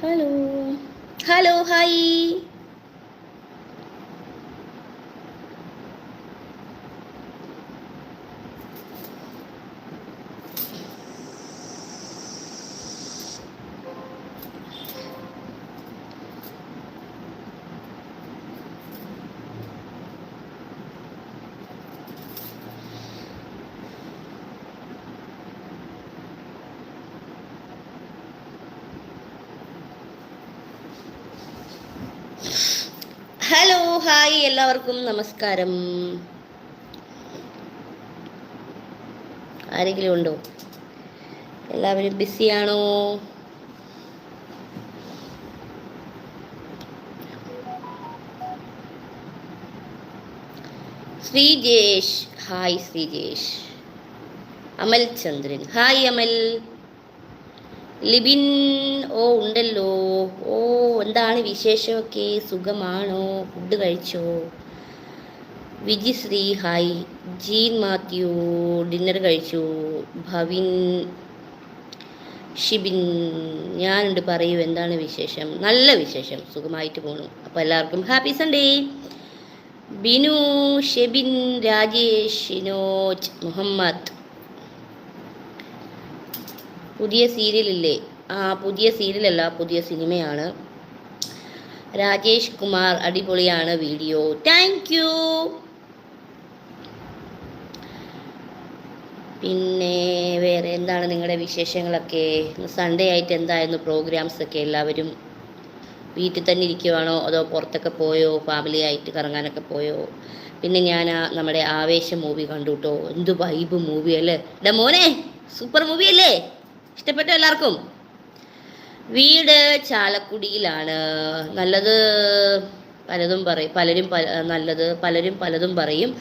Hello hello hi. Hello hi, എല്ലാവർക്കും നമസ്കാരം. ആരെങ്കിലും ഉണ്ടോ? എല്ലാവരും ബിസിയാണോ? ശ്രീജേഷ് ഹായ്. ശ്രീജേഷ്. അമൽ ചന്ദ്രൻ ഹായ്. അമൽ. ലിബിൻ ഓ ഉണ്ടല്ലോ. ഓ, എന്താണ് വിശേഷമൊക്കെ? സുഖമാണോ? ഫുഡ് കഴിച്ചോ? വിജിശ്രീ ഹായ്. ജീൻ മാത്യു ഡിന്നർ കഴിച്ചു. ഭവിൻ ഷിബിൻ ഞാനുണ്ട്, പറയൂ എന്താണ് വിശേഷം? നല്ല വിശേഷം, സുഖമായിട്ട് പോണു. അപ്പോൾ എല്ലാവർക്കും ഹാപ്പി സൺഡേ. ബിനു, ഷെബിൻ, രാജേഷ്, ഷിനോജ്, മുഹമ്മദ്. പുതിയ സീരിയലില്ലേ? പുതിയ സീരിയലല്ല, പുതിയ സിനിമയാണ്. രാജേഷ് കുമാർ അടിപൊളിയാണ് വീഡിയോ. Thank you. പിന്നെ വേറെ എന്താണ് നിങ്ങളുടെ വിശേഷങ്ങളൊക്കെ? സൺഡേ ആയിട്ട് എന്തായിരുന്നു പ്രോഗ്രാംസ് ഒക്കെ? എല്ലാവരും വീട്ടിൽ തന്നെ ഇരിക്കുവാണോ അതോ പുറത്തൊക്കെ പോയോ? ഫാമിലി ആയിട്ട് കറങ്ങാനൊക്കെ പോയോ? പിന്നെ ഞാൻ നമ്മുടെ ആവേശം മൂവി കണ്ടു കേട്ടോ. എന്ത് വൈബ് മൂവി അല്ലേ മോനെ, സൂപ്പർ മൂവി അല്ലേ? ഇഷ്ടപ്പെട്ടോ എല്ലാവർക്കും? വീട് ചാലക്കുടിയിലാണ്. നല്ലത് പലതും പറയും, നല്ലത് പലരും പലതും പറയും.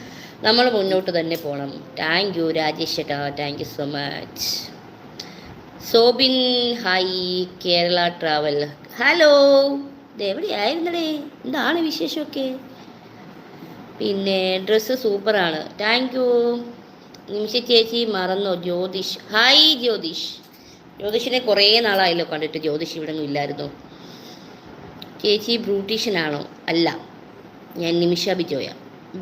നമ്മൾ മുന്നോട്ട് തന്നെ പോകണം. താങ്ക് യു രാജേഷ് ചേട്ടാ, thank you so much. Sobin hi. Kerala travel hello. ഇതെവിടെയായിരുന്നടേ? എന്താണ് വിശേഷമൊക്കെ? പിന്നെ ഡ്രസ്സ് സൂപ്പറാണ്, താങ്ക് യു. നിമിഷ ചേച്ചി മറന്നോ? ജ്യോതിഷ് ഹായ്. ജ്യോതിഷിനെ കുറേ നാളായല്ലോ കണ്ടിട്ട്. ജ്യോതിഷ് ഇവിടെ ഒന്നും ഇല്ലായിരുന്നു. ചേച്ചി ബ്യൂട്ടീഷ്യനാണോ? അല്ല, ഞാൻ നിമിഷ ബിജോയ.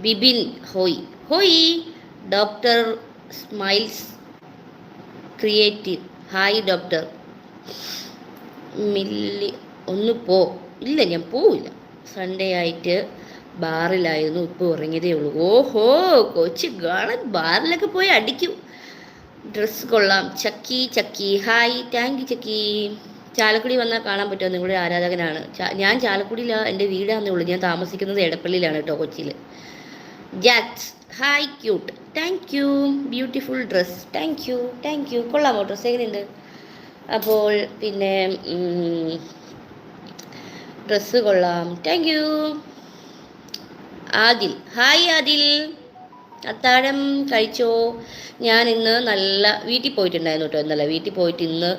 ബിബിൻ ഹോയ് ഹോയ്. Doctor smiles creative hi. Doctor milli ഒന്ന് പോ. ഇല്ല, ഞാൻ പോവില്ല. സൺഡേ ആയിട്ട് ബാറിലായിരുന്നു, ഇപ്പോൾ ഉറങ്ങിയതേ ഉള്ളൂ. ഓഹോ, കൊച്ചു ഗാണൻ ബാറിലൊക്കെ പോയി അടിക്കും. ഡ്രസ്സ് കൊള്ളാം. ചക്കി ഹായ്. താങ്ക് യു ചക്കി. ചാലക്കുടി വന്നാൽ കാണാൻ പറ്റുമോ? നിങ്ങളുടെ ആരാധകനാണ്. ഞാൻ ചാലക്കുടിയിലാണ്, എൻ്റെ വീടാന്നേ ഉള്ളൂ. ഞാൻ താമസിക്കുന്നത് എടപ്പള്ളിയിലാണ് കേട്ടോ, കൊച്ചിയിൽ. Jax hi. Cute, thank you. Beautiful dress, thank you. കൊള്ളാമോ ഡ്രസ്സ്? എങ്ങനെയുണ്ട്? അപ്പോൾ പിന്നെ ഡ്രസ്സ് കൊള്ളാം, thank you. Adil hi. Adil, അത്താഴം കഴിച്ചോ? ഞാൻ ഇന്ന് നല്ല വീട്ടിൽ പോയിട്ടുണ്ടായിരുന്നു കേട്ടോ. ഇന്നലെ വീട്ടിൽ പോയിട്ട് ഇന്ന്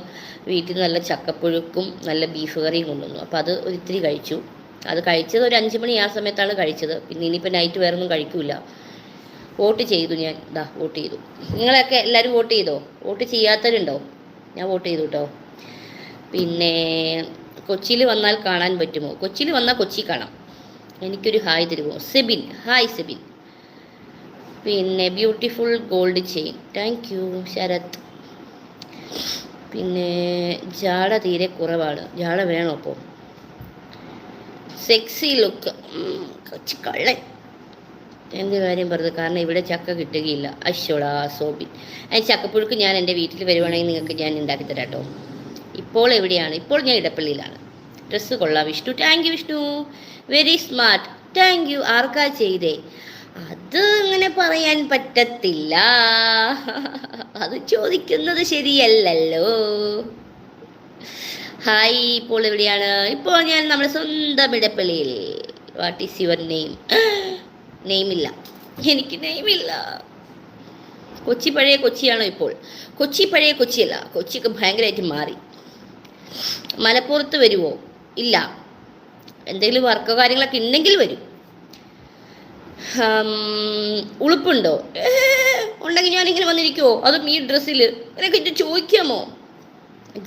വീട്ടിൽ നല്ല ചക്കപ്പുഴുക്കും നല്ല ബീഫ് കറിയും കൊണ്ടുവന്നു. അപ്പോൾ അത് ഒരിത്തിരി കഴിച്ചു. അത് കഴിച്ചത് ഒരു 5 മണി ആ സമയത്താണ് കഴിച്ചത്. പിന്നെ ഇനിയിപ്പോൾ നൈറ്റ് വേറെ ഒന്നും കഴിക്കൂല. വോട്ട് ചെയ്തു ഞാൻ. വോട്ട് ചെയ്തു. നിങ്ങളൊക്കെ എല്ലാവരും വോട്ട് ചെയ്തോ? വോട്ട് ചെയ്യാത്തവരുണ്ടോ? ഞാൻ വോട്ട് ചെയ്തു കേട്ടോ. പിന്നെ കൊച്ചിയിൽ വന്നാൽ കാണാൻ പറ്റുമോ? കൊച്ചിയിൽ വന്നാൽ കൊച്ചി കാണാം. എനിക്കൊരു ഹായ് തരുമോ? സെബിൻ ഹായ്. സെബിൻ. പിന്നെ beautiful gold chain, thank you. Sharath. പിന്നെ ജാട തീരെ കുറവാണ്. ജാട വേണോ? അപ്പോൾ സെക്സി ലുക്ക്, കൊച്ചു കള്ളൻ. എന്ത് കാര്യം പറഞ്ഞത്? കാരണം ഇവിടെ ചക്ക കിട്ടുകയില്ല. അശ്വടാ. സോബിൻ. അതിന് ചക്കപ്പുഴുക്ക് ഞാൻ എൻ്റെ വീട്ടിൽ വരുവാണെങ്കിൽ നിങ്ങൾക്ക് ഞാൻ ഉണ്ടാക്കി തരാം കേട്ടോ. ഇപ്പോൾ എവിടെയാണ്? ഇപ്പോൾ ഞാൻ ഇടപ്പള്ളിയിലാണ്. ഡ്രസ്സ് കൊള്ളാം Vishnu, thank you Vishnu. Very smart, thank you. ആർക്കാ ചെയ്തേ? അത് അങ്ങനെ പറയാൻ പറ്റത്തില്ല, അത് ചോദിക്കുന്നത് ശരിയല്ലല്ലോ. ഹായ്. ഇപ്പോൾ എവിടെയാണ്? ഇപ്പോൾ ഞാൻ നമ്മുടെ സ്വന്തം ഇടപ്പള്ളിയിൽ. What is your name? നെയിമില്ല, എനിക്ക് നെയിമില്ല. കൊച്ചി പഴയ കൊച്ചിയാണോ ഇപ്പോൾ? കൊച്ചി പഴയ കൊച്ചിയല്ല, കൊച്ചിയൊക്കെ ഭയങ്കരമായിട്ട് മാറി. മലപ്പുറത്ത് വരുമോ? ഇല്ല, എന്തെങ്കിലും വർക്കോ കാര്യങ്ങളൊക്കെ ഉണ്ടെങ്കിൽ വരും. ഉളുപ്പുണ്ടോ? ഉണ്ടെങ്കിൽ ഞാനിങ്ങനെ വന്നിരിക്കുമോ? അതും ഈ ഡ്രസ്സിൽ? എനിക്ക് ഇത് ചോദിക്കാമോ?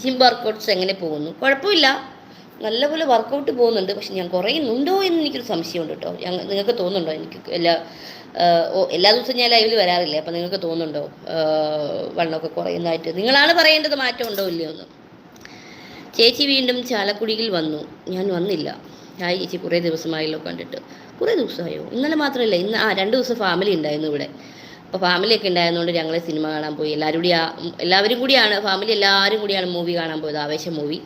ജിം വർക്കൗട്ട്സ് എങ്ങനെ പോകുന്നു? കുഴപ്പമില്ല, നല്ലപോലെ വർക്കൗട്ട് പോകുന്നുണ്ട്. പക്ഷെ ഞാൻ കുറയുന്നുണ്ടോ എന്ന് എനിക്കൊരു സംശയമുണ്ട് കേട്ടോ. നിങ്ങൾക്ക് തോന്നുന്നുണ്ടോ? എനിക്ക് എല്ലാ ദിവസവും ഞാൻ ലൈവിൽ വരാറില്ലേ, അപ്പം നിങ്ങൾക്ക് തോന്നുന്നുണ്ടോ വണ്ണമൊക്കെ കുറയുന്നതായിട്ട്? നിങ്ങളാണ് പറയേണ്ടത് മാറ്റം ഉണ്ടോ ഇല്ലയോ എന്ന്. ചേച്ചി വീണ്ടും ചാലക്കുടിയിൽ വന്നു. ഞാൻ വന്നില്ല. ഹായ് ചേച്ചി, കുറേ ദിവസമായല്ലോ കണ്ടിട്ട്. കുറേ ദിവസമായോ? ഇന്നലെ മാത്രമല്ല, ഇന്ന് 2 ദിവസം ഫാമിലി ഉണ്ടായിരുന്നു ഇവിടെ. അപ്പോൾ ഫാമിലിയൊക്കെ ഉണ്ടായതുകൊണ്ട് ഞങ്ങൾ സിനിമ കാണാൻ പോയി. എല്ലാവരും കൂടിയാണ്, ഫാമിലി എല്ലാവരും കൂടിയാണ് മൂവി കാണാൻ പോയത്, ആവേശം മൂവി.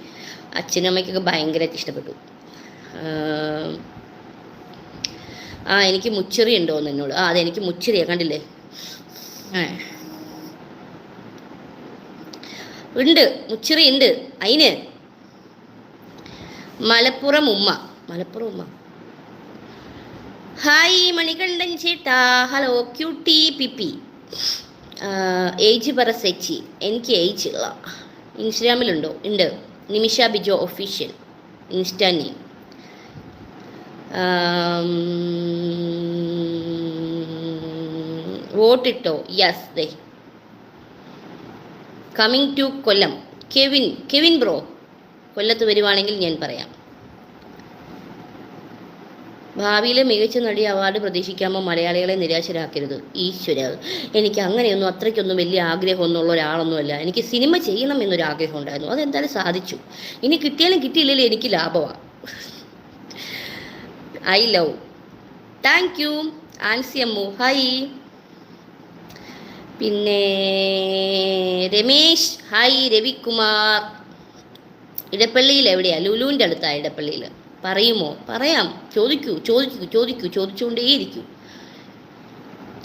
അച്ഛനും അമ്മയ്ക്കൊക്കെ ഭയങ്കരമായിട്ട് ഇഷ്ടപ്പെട്ടു. എനിക്ക് മുച്ചിറി ഉണ്ടോയെന്ന് എന്നോട്. അതെ, എനിക്ക് മുച്ചിറിയാണ്, കണ്ടില്ലേ? ഉണ്ട്, മുച്ചിറി ഉണ്ട്. അതിന് മലപ്പുറം ഉമ്മ. ഹായ് മണികണ്ഠൻ ചേട്ടാ, ഹലോ ക്യൂട്ടി പിപ്പി. ഏജ് പറ സെച്ചി. എനിക്ക് ഏജ് ഇല്ല. ഇൻസ്റ്റാഗ്രാമിലുണ്ടോ? ഉണ്ട്, Nimisha Bijo official insta name. വോട്ടിട്ടോ? യെസ്, ദേ coming to Kollam. Kevin bro, കൊല്ലത്ത് വരുവാണെങ്കിൽ ഞാൻ പറയാം. ഭാവിയിലെ മികച്ച നടി അവാർഡ് പ്രതീക്ഷിക്കാമോ? മലയാളികളെ നിരാശരാക്കരുത്. ഈശ്വര, എനിക്ക് അങ്ങനെയൊന്നും അത്രയ്ക്കൊന്നും വലിയ ആഗ്രഹമൊന്നുമുള്ള ഒരാളൊന്നുമല്ല. എനിക്ക് സിനിമ ചെയ്യണം എന്നൊരാഗ്രഹം ഉണ്ടായിരുന്നു, അതെന്തായാലും സാധിച്ചു. ഇനി കിട്ടിയാലും കിട്ടിയില്ലെങ്കിലും എനിക്ക് ലാഭമാണ്. I love. Thank you Ancy Ammu. Hi. പിന്നെ രമേശ്, ഹായ്. രവികുമാർ, ഇടപ്പള്ളിയിൽ എവിടെയാണ്? ലുലുവിൻ്റെ അടുത്താണ് ഇടപ്പള്ളിയിൽ. പറയുമോ? പറയാം. ചോദിച്ചുകൊണ്ടേയിരിക്കൂ.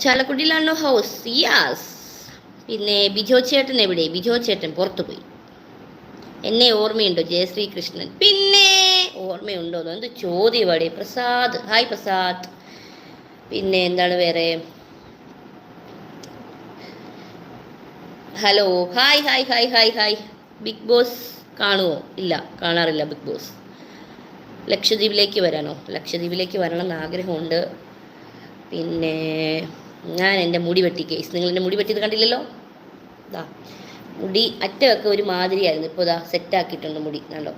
ചാലക്കുടിയിലാണോ ഹൗസ്? യാസ്. പിന്നെ ബിജോ ചേട്ടൻ എവിടെ? ബിജോ ചേട്ടൻ പുറത്തു പോയി. എന്നെ ഓർമ്മയുണ്ടോ? ജയശ്രീ കൃഷ്ണൻ. പിന്നെ ഓർമ്മയുണ്ടോ? എന്ത് ചോദ്യപാടെ. പ്രസാദ്, ഹായ് പ്രസാദ്. പിന്നെ എന്താണ് വേറെ? Hello, hi. ബിഗ് ബോസ് കാണുമോ? ഇല്ല, കാണാറില്ല ബിഗ് ബോസ്. ലക്ഷദ്വീപിലേക്ക് വരാനോ? ലക്ഷദ്വീപിലേക്ക് വരണം എന്ന് ആഗ്രഹമുണ്ട്. പിന്നെ ഞാൻ എൻ്റെ മുടി വെട്ടി കേസ്, നിങ്ങൾ എൻ്റെ മുടി വെട്ടിയത് കണ്ടില്ലല്ലോ. മുടി അറ്റമൊക്കെ ഒരു മാതിരിയായിരുന്നു, ഇപ്പോൾ സെറ്റാക്കിയിട്ടുണ്ട് മുടി. കണ്ടോ,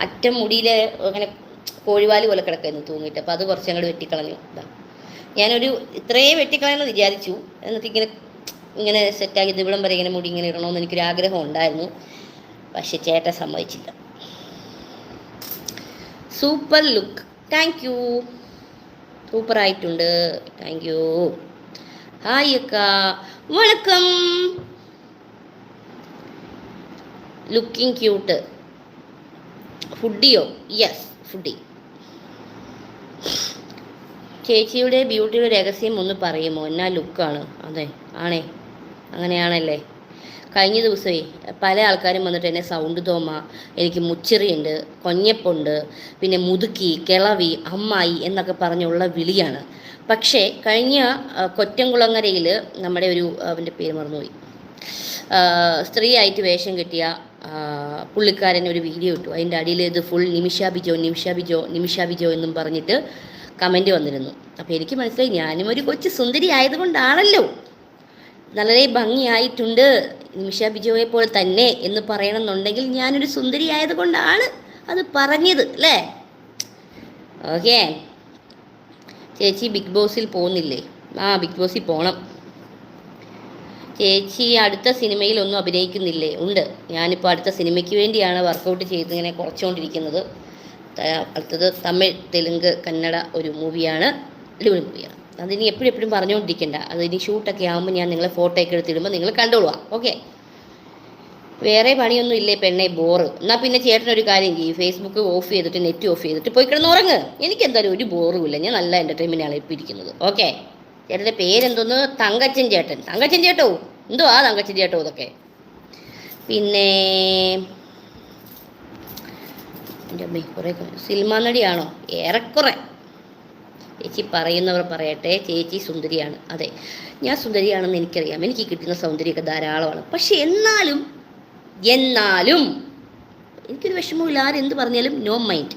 അറ്റം മുടിയിൽ അങ്ങനെ കോഴിവാല് പോലെ കിടക്കായിരുന്നു തൂങ്ങിയിട്ട്. അപ്പോൾ അത് കുറച്ച് അങ്ങോട്ട് വെട്ടിക്കളഞ്ഞു. ഞാനൊരു ഇത്രയും വെട്ടിക്കളയെന്ന് വിചാരിച്ചു. എന്നിട്ട് ഇങ്ങനെ സെറ്റാക്കി ഇവിടം വരെ ഇങ്ങനെ മുടി ഇങ്ങനെ ഇടണമെന്ന് എനിക്കൊരു ആഗ്രഹം ഉണ്ടായിരുന്നു. പക്ഷെ ചേട്ടൻ സമ്മതിച്ചില്ല. Super look. Thank you. സൂപ്പറായിട്ടുണ്ട്. Thank you. ഹായ് അക്ക, വണക്കം. Looking cute. ഫുഡിയോ? Yes, foodie. ചേച്ചിയുടെ ബ്യൂട്ടിയുടെ രഹസ്യം ഒന്ന് പറയുമോ? എന്നാ ലുക്കാണ്. അതെ, അങ്ങനെയാണല്ലേ. കഴിഞ്ഞ ദിവസമേ പല ആൾക്കാരും വന്നിട്ട് എന്നെ സൗണ്ട് തോമ, എനിക്ക് മുച്ചിറിയുണ്ട്, കൊഞ്ഞപ്പുണ്ട്, പിന്നെ മുതുക്കി, കിളവി, അമ്മായി എന്നൊക്കെ പറഞ്ഞുള്ള വിളിയാണ്. പക്ഷേ കഴിഞ്ഞ കൊറ്റംകുളങ്ങരയിൽ നമ്മുടെ അവൻ്റെ പേര് മറന്നുപോയി, സ്ത്രീ ആയിട്ട് വേഷം കെട്ടിയ പുള്ളിക്കാരൻ ഒരു വീഡിയോ ഇട്ടു. അതിൻ്റെ അടിയിൽ ഇത് ഫുൾ നിമിഷ ബിജോ എന്നും പറഞ്ഞിട്ട് കമൻറ്റ് വന്നിരുന്നു. അപ്പോൾ എനിക്ക് മനസ്സിലായി, ഞാനും ഒരു കൊച്ചു സുന്ദരി ആയതുകൊണ്ടാണല്ലോ, വളരെ ഭംഗിയായിട്ടുണ്ട് നിമിഷ ബിജോയെ പോലെ തന്നെ എന്ന് പറയണമെന്നുണ്ടെങ്കിൽ ഞാനൊരു സുന്ദരി ആയതുകൊണ്ടാണ് അത് പറഞ്ഞത് അല്ലേ. ഓക്കെ. ചേച്ചി ബിഗ് ബോസിൽ പോകുന്നില്ലേ? ബിഗ് ബോസിൽ പോകണം. ചേച്ചി അടുത്ത സിനിമയിലൊന്നും അഭിനയിക്കുന്നില്ലേ? ഉണ്ട്, ഞാനിപ്പോൾ അടുത്ത സിനിമയ്ക്ക് വേണ്ടിയാണ് വർക്കൗട്ട് ചെയ്ത് ഇങ്ങനെ കുറച്ചുകൊണ്ടിരിക്കുന്നത്. അടുത്തത് തമിഴ്, തെലുങ്ക്, കന്നഡ ഒരു മൂവിയാണ്, അടിപൊളി മൂവിയാണ്. അതിനി എപ്പോഴും പറഞ്ഞുകൊണ്ടിരിക്കണ്ട. അതിനി ഷൂട്ടൊക്കെ ആകുമ്പോൾ ഞാൻ നിങ്ങളെ ഫോട്ടോ ഒക്കെ എടുത്തിടുമ്പോൾ നിങ്ങൾ കണ്ടോളുക. ഓക്കെ. വേറെ പണിയൊന്നും ഇല്ലേ പെണ്ണെ? ബോറ്. എന്നാൽ പിന്നെ ചേട്ടനൊരു കാര്യം ചെയ്യും, ഫേസ്ബുക്ക് ഓഫ് ചെയ്തിട്ട് നെറ്റ് ഓഫ് ചെയ്തിട്ട് പോയി കിടന്ന് ഉറങ്ങ്. എനിക്കെന്തായാലും ഒരു ബോറും ഇല്ല, ഞാൻ നല്ല എൻ്റർടൈൻമെൻറ്റാണ് ഇപ്പോൾ ഇരിക്കുന്നത്. ഓക്കെ. ചേട്ടൻ്റെ പേരെന്തോന്ന്? തങ്കച്ചൻ ചേട്ടൻ. തങ്കച്ചൻ ചേട്ടോ? എന്തോ തങ്കച്ചൻ ചേട്ടോ ഇതൊക്കെ. പിന്നെ എൻ്റെ അമ്മേ, കുറേ സിനിമാ നടിയാണോ? ഏറെക്കുറെ. ചേച്ചി പറയുന്നവർ പറയട്ടെ, ചേച്ചി സുന്ദരിയാണ്. അതെ, ഞാൻ സുന്ദരിയാണെന്ന് എനിക്കറിയാം, എനിക്ക് കിട്ടുന്ന സൗന്ദര്യമൊക്കെ ധാരാളമാണ്. പക്ഷെ എന്നാലും എനിക്കൊരു വിഷമമില്ല, ആരെന്ത് പറഞ്ഞാലും no mind.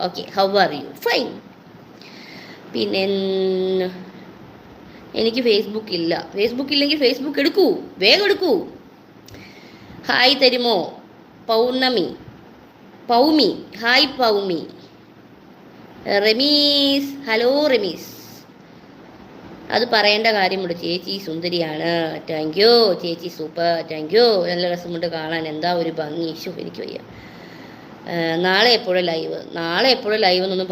Okay. How are you? Fine. പിന്നെ എനിക്ക് ഫേസ്ബുക്ക് ഇല്ല. ഫേസ്ബുക്ക് ഇല്ലെങ്കിൽ ഫേസ്ബുക്ക് എടുക്കൂ, വേഗം എടുക്കൂ. ഹായ് തരുമോ? പൗമി ഹായ് പൗമി. റമീസ് ഹലോ റമീസ്. അത് പറയേണ്ട കാര്യമുണ്ട്. ചേച്ചി സുന്ദരിയാണ്. താങ്ക് യു ചേച്ചി, സൂപ്പർ, താങ്ക് യു. നല്ല രസമുണ്ട് കാണാൻ, എന്താ ഒരു ഭംഗി. എനിക്ക് വയ്യ. നാളെ എപ്പോഴും ലൈവ് എന്നൊന്നും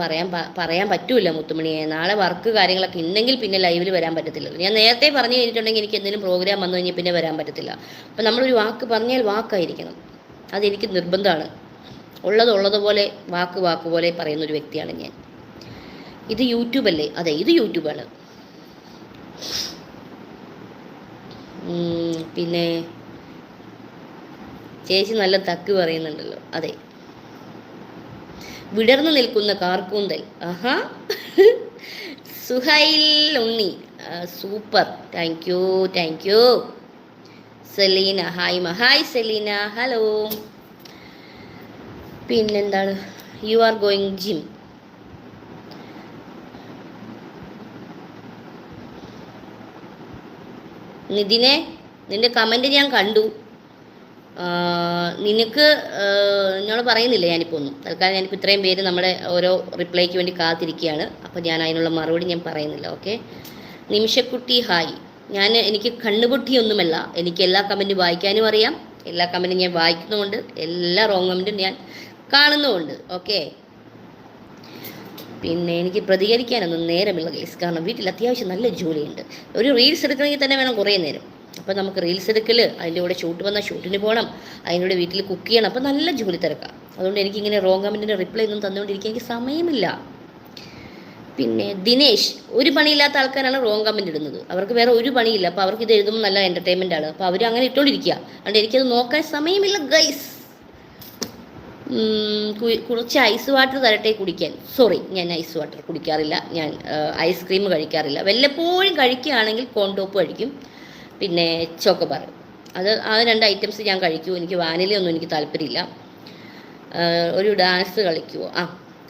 പറയാൻ പറ്റൂല മുത്തുമണിയെ. നാളെ വർക്ക് കാര്യങ്ങളൊക്കെ ഉണ്ടെങ്കിൽ പിന്നെ ലൈവിൽ വരാൻ പറ്റത്തില്ല. ഞാൻ നേരത്തെ പറഞ്ഞു കഴിഞ്ഞിട്ടുണ്ടെങ്കിൽ എനിക്ക് എന്തെങ്കിലും പ്രോഗ്രാം വന്നു കഴിഞ്ഞാൽ പിന്നെ വരാൻ പറ്റത്തില്ല. അപ്പം നമ്മളൊരു വാക്ക് പറഞ്ഞാൽ വാക്കായിരിക്കണം, അതെനിക്ക് നിർബന്ധമാണ്. ഉള്ളതുപോലെ വാക്ക് പോലെ പറയുന്നൊരു വ്യക്തിയാണ് ഞാൻ. ഇത് യൂട്യൂബല്ലേ? അതെ, ഇത് യൂട്യൂബാണ്. പിന്നെ ചേച്ചി നല്ല തക്ക് പറയുന്നുണ്ടല്ലോ. അതെ, വിടർന്നു നിൽക്കുന്ന കാർക്കൂന്തൽ. ആഹാ. Suhail Unni, super, thank you. Selina hi Selina, hello. പിന്നെന്താണ്? You are going gym. നിതിനെ, നിന്റെ കമൻറ്റ് ഞാൻ കണ്ടു. നിനക്ക് എന്നോട് പറയുന്നില്ല ഞാനിപ്പോൾ ഒന്നും. തൽക്കാലം ഞാനിപ്പോൾ ഇത്രയും പേര് നമ്മുടെ ഓരോ റിപ്ലൈക്ക് വേണ്ടി കാത്തിരിക്കുകയാണ്. അപ്പോൾ ഞാൻ അതിനുള്ള മറുപടി ഞാൻ പറയുന്നില്ല. ഓക്കെ. നിമിഷക്കുട്ടി ഹായ്. എനിക്ക് കണ്ണുപൊട്ടിയൊന്നുമല്ല, എനിക്ക് എല്ലാ കമൻറ്റും വായിക്കാനും അറിയാം. എല്ലാ കമൻറ്റും ഞാൻ വായിക്കുന്നുമുണ്ട്, എല്ലാ റോങ് കമൻറ്റും ഞാൻ കാണുന്നുമുണ്ട്. ഓക്കെ. പിന്നെ എനിക്ക് പ്രതികരിക്കാനൊന്നും നേരമില്ല ഗൈസ്, കാരണം വീട്ടിൽ അത്യാവശ്യം നല്ല ജോലിയുണ്ട്. ഒരു റീൽസ് എടുക്കണമെങ്കിൽ തന്നെ വേണം കുറേ നേരം. അപ്പോൾ നമുക്ക് റീൽസ് എടുക്കൽ, അതിൻ്റെ കൂടെ ഷൂട്ട് വന്നാൽ ഷൂട്ടിന് പോകണം, അതിൻ്റെ കൂടെ വീട്ടിൽ കുക്ക് ചെയ്യണം. അപ്പോൾ നല്ല ജോലി തിരക്കാം. അതുകൊണ്ട് എനിക്കിങ്ങനെ റോങ് കമൻറ്റിൻ്റെ റിപ്ലൈ ഒന്നും തന്നുകൊണ്ടിരിക്കാൻ എനിക്ക് സമയമില്ല. പിന്നെ ദിനേശ്, ഒരു പണിയില്ലാത്ത ആൾക്കാരാണ് റോങ് കമൻറ്റ് ഇടുന്നത്. അവർക്ക് വേറെ ഒരു പണിയില്ല, അപ്പോൾ അവർക്ക് ഇത് എഴുതുമ്പോൾ നല്ല എൻ്റർടൈൻമെൻ്റ് ആണ്. അപ്പോൾ അവർ അങ്ങനെ ഇട്ടുകൊണ്ടിരിക്കുക. അതുകൊണ്ട് എനിക്കത് നോക്കാൻ സമയമില്ല ഗൈസ്. കുറച്ച് ഐസ് വാട്ടർ തരട്ടെ കുടിക്കാൻ. സോറി, ഞാൻ ഐസ് വാട്ടർ കുടിക്കാറില്ല. ഞാൻ ഐസ്ക്രീം കഴിക്കാറില്ല. വല്ലപ്പോഴും കഴിക്കുകയാണെങ്കിൽ കോൺടോപ്പ് കഴിക്കും, പിന്നെ ചോക്കോബാർ. ആ 2 ഐറ്റംസ് ഞാൻ കഴിക്കൂ. എനിക്ക് വാനിലയൊന്നും എനിക്ക് താല്പര്യമില്ല. ഒരു ഡാൻസ് കളിക്കുമോ?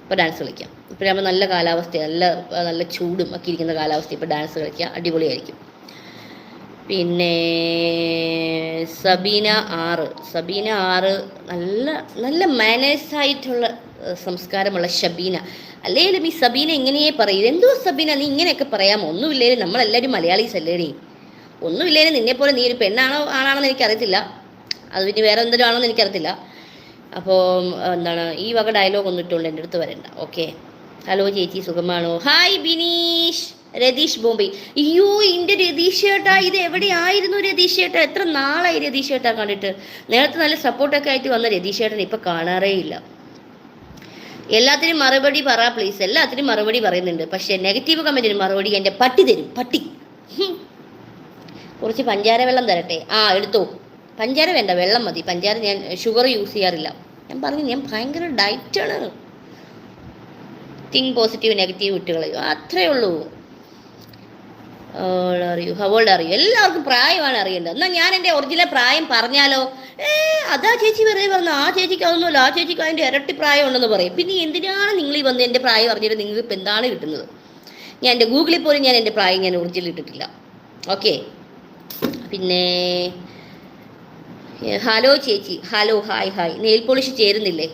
ഇപ്പോൾ ഡാൻസ് കളിക്കാം. ഇപ്പോഴാകുമ്പോൾ നല്ല കാലാവസ്ഥ, നല്ല ചൂടും ഒക്കെ ഇരിക്കുന്ന കാലാവസ്ഥ. ഇപ്പോൾ ഡാൻസ് കളിക്കാം, അടിപൊളിയായിരിക്കും. പിന്നെ സബീന ആറ് നല്ല നല്ല മാനേഴ്സായിട്ടുള്ള സംസ്കാരമുള്ള ഷബീന. അല്ലെങ്കിലും ഈ സബീന ഇങ്ങനെയേ പറയൂ. എന്തോ സബീന, നീ ഇങ്ങനെയൊക്കെ പറയാമോ? ഒന്നുമില്ലേലും നമ്മളെല്ലാവരും മലയാളീസ് അല്ലേടി. ഒന്നുമില്ലേലും നിന്നെപ്പോലെ നീ ഒരു പെണ്ണാണോ ആണാണെന്ന് എനിക്കറിയത്തില്ല. അത് പിന്നെ വേറെ എന്തെങ്കിലും ആണോന്ന് എനിക്കറിയത്തില്ല. അപ്പോൾ എന്താണ്, ഈ വക ഡയലോഗ് ഒന്നും ഇട്ടുകൊണ്ട് എൻ്റെ അടുത്ത് വരണ്ട. ഓക്കെ. ഹലോ ചേച്ചി, സുഖമാണോ? ഹായ് ബിനീഷ്. രതീഷ് ബോംബെ. അയ്യോ, എൻ്റെ രതീഷ് ചേട്ടാ, ഇത് എവിടെയായിരുന്നു രതീഷ് ചേട്ടാ? എത്ര നാളായി രതീഷ് ചേട്ടാ കണ്ടിട്ട്. നേരത്തെ നല്ല സപ്പോർട്ടൊക്കെ ആയിട്ട് വന്ന രതീഷ് ചേട്ടൻ ഇപ്പം കാണാറേ ഇല്ല. എല്ലാത്തിനും മറുപടി പറ പ്ലീസ്. എല്ലാത്തിനും മറുപടി പറയുന്നുണ്ട്, പക്ഷേ നെഗറ്റീവ് കമൻറ്റിന് മറുപടി എൻ്റെ പട്ടി തരും, പട്ടി. കുറച്ച് പഞ്ചാര വെള്ളം തരട്ടെ? എടുത്തോ. പഞ്ചാര വേണ്ട, വെള്ളം മതി. പഞ്ചാര ഞാൻ ഷുഗർ യൂസ് ചെയ്യാറില്ല. ഞാൻ പറഞ്ഞു, ഞാൻ ഭയങ്കര ഡയറ്റാണ്. തിങ്ക് പോസിറ്റീവ്, നെഗറ്റീവ് വിട്ടുകളയും, അത്രയേ ഉള്ളൂ. How old are you? എല്ലാവർക്കും പ്രായമാണ് അറിയേണ്ടത്. എന്നാൽ ഞാൻ എൻ്റെ ഒറിജിനൽ പ്രായം പറഞ്ഞാലോ? അതാ ചേച്ചി വെറുതെ പറഞ്ഞു, ആ ചേച്ചിക്ക് അതൊന്നുമല്ല, ആ ചേച്ചിക്ക് അതിൻ്റെ ഇരട്ടി പ്രായം ഉണ്ടെന്ന് പറയും. പിന്നെ എന്തിനാണ് നിങ്ങൾ ഈ വന്ന് എൻ്റെ പ്രായം അറിഞ്ഞിട്ട് നിങ്ങൾക്ക് ഇപ്പം എന്താണ് കിട്ടുന്നത്? ഞാൻ എൻ്റെ ഗൂഗിളിൽ പോലും ഞാൻ എൻ്റെ പ്രായം ഞാൻ ഒറിജിനൽ ഇട്ടിട്ടില്ല. ഓക്കെ. പിന്നെ ഹലോ ചേച്ചി, ഹലോ, ഹായ്. നെയിൽ പോളിഷ് ചേരുന്നില്ലേ?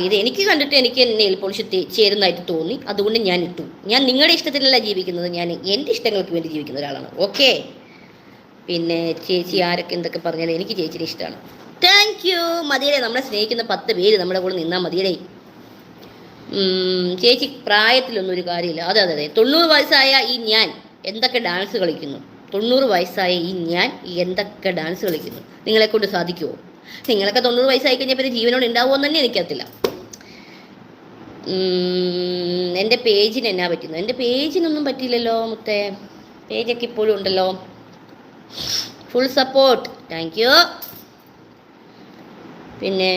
ഇത് എനിക്ക് കണ്ടിട്ട് എനിക്ക് നെയിൽ പോളിഷ് ചേരുന്നതായിട്ട് തോന്നി, അതുകൊണ്ട് ഞാൻ ഇട്ടു. ഞാൻ നിങ്ങളുടെ ഇഷ്ടത്തിലല്ല ജീവിക്കുന്നത്, ഞാൻ എൻ്റെ ഇഷ്ടങ്ങൾക്ക് വേണ്ടി ജീവിക്കുന്ന ഒരാളാണ്. ഓക്കെ. പിന്നെ ചേച്ചി ആരൊക്കെ എന്തൊക്കെ പറഞ്ഞാലും എനിക്ക് ചേച്ചിയുടെ ഇഷ്ടമാണ്. Thank you. മതിയല്ലേ, നമ്മളെ സ്നേഹിക്കുന്ന 10 പേര് നമ്മുടെ കൂടെ നിന്നാൽ മതിയല്ലേ. ചേച്ചി പ്രായത്തിലൊന്നും ഒരു കാര്യമില്ല. അതെ 90 വയസ്സായ ഈ ഞാൻ എന്തൊക്കെ ഡാൻസ് കളിക്കുന്നു. 90 വയസ്സായ ഈ ഞാൻ എന്തൊക്കെ ഡാൻസ് കളിക്കുന്നു. നിങ്ങളെക്കൊണ്ട് സാധിക്കുമോ? നിങ്ങളൊക്കെ 90 വയസ്സായി കഴിഞ്ഞാൽ പിന്നെ ജീവനോട് ഉണ്ടാവുമോ എന്ന് തന്നെ എനിക്കറിയത്തില്ല. എൻ്റെ പേജിന് എന്നാ പറ്റുന്നു? എൻ്റെ പേജിനൊന്നും പറ്റിയില്ലല്ലോ മുത്തേ. പേജൊക്കെ ഇപ്പോഴും ഉണ്ടല്ലോ. Full support, thank you. പിന്നെ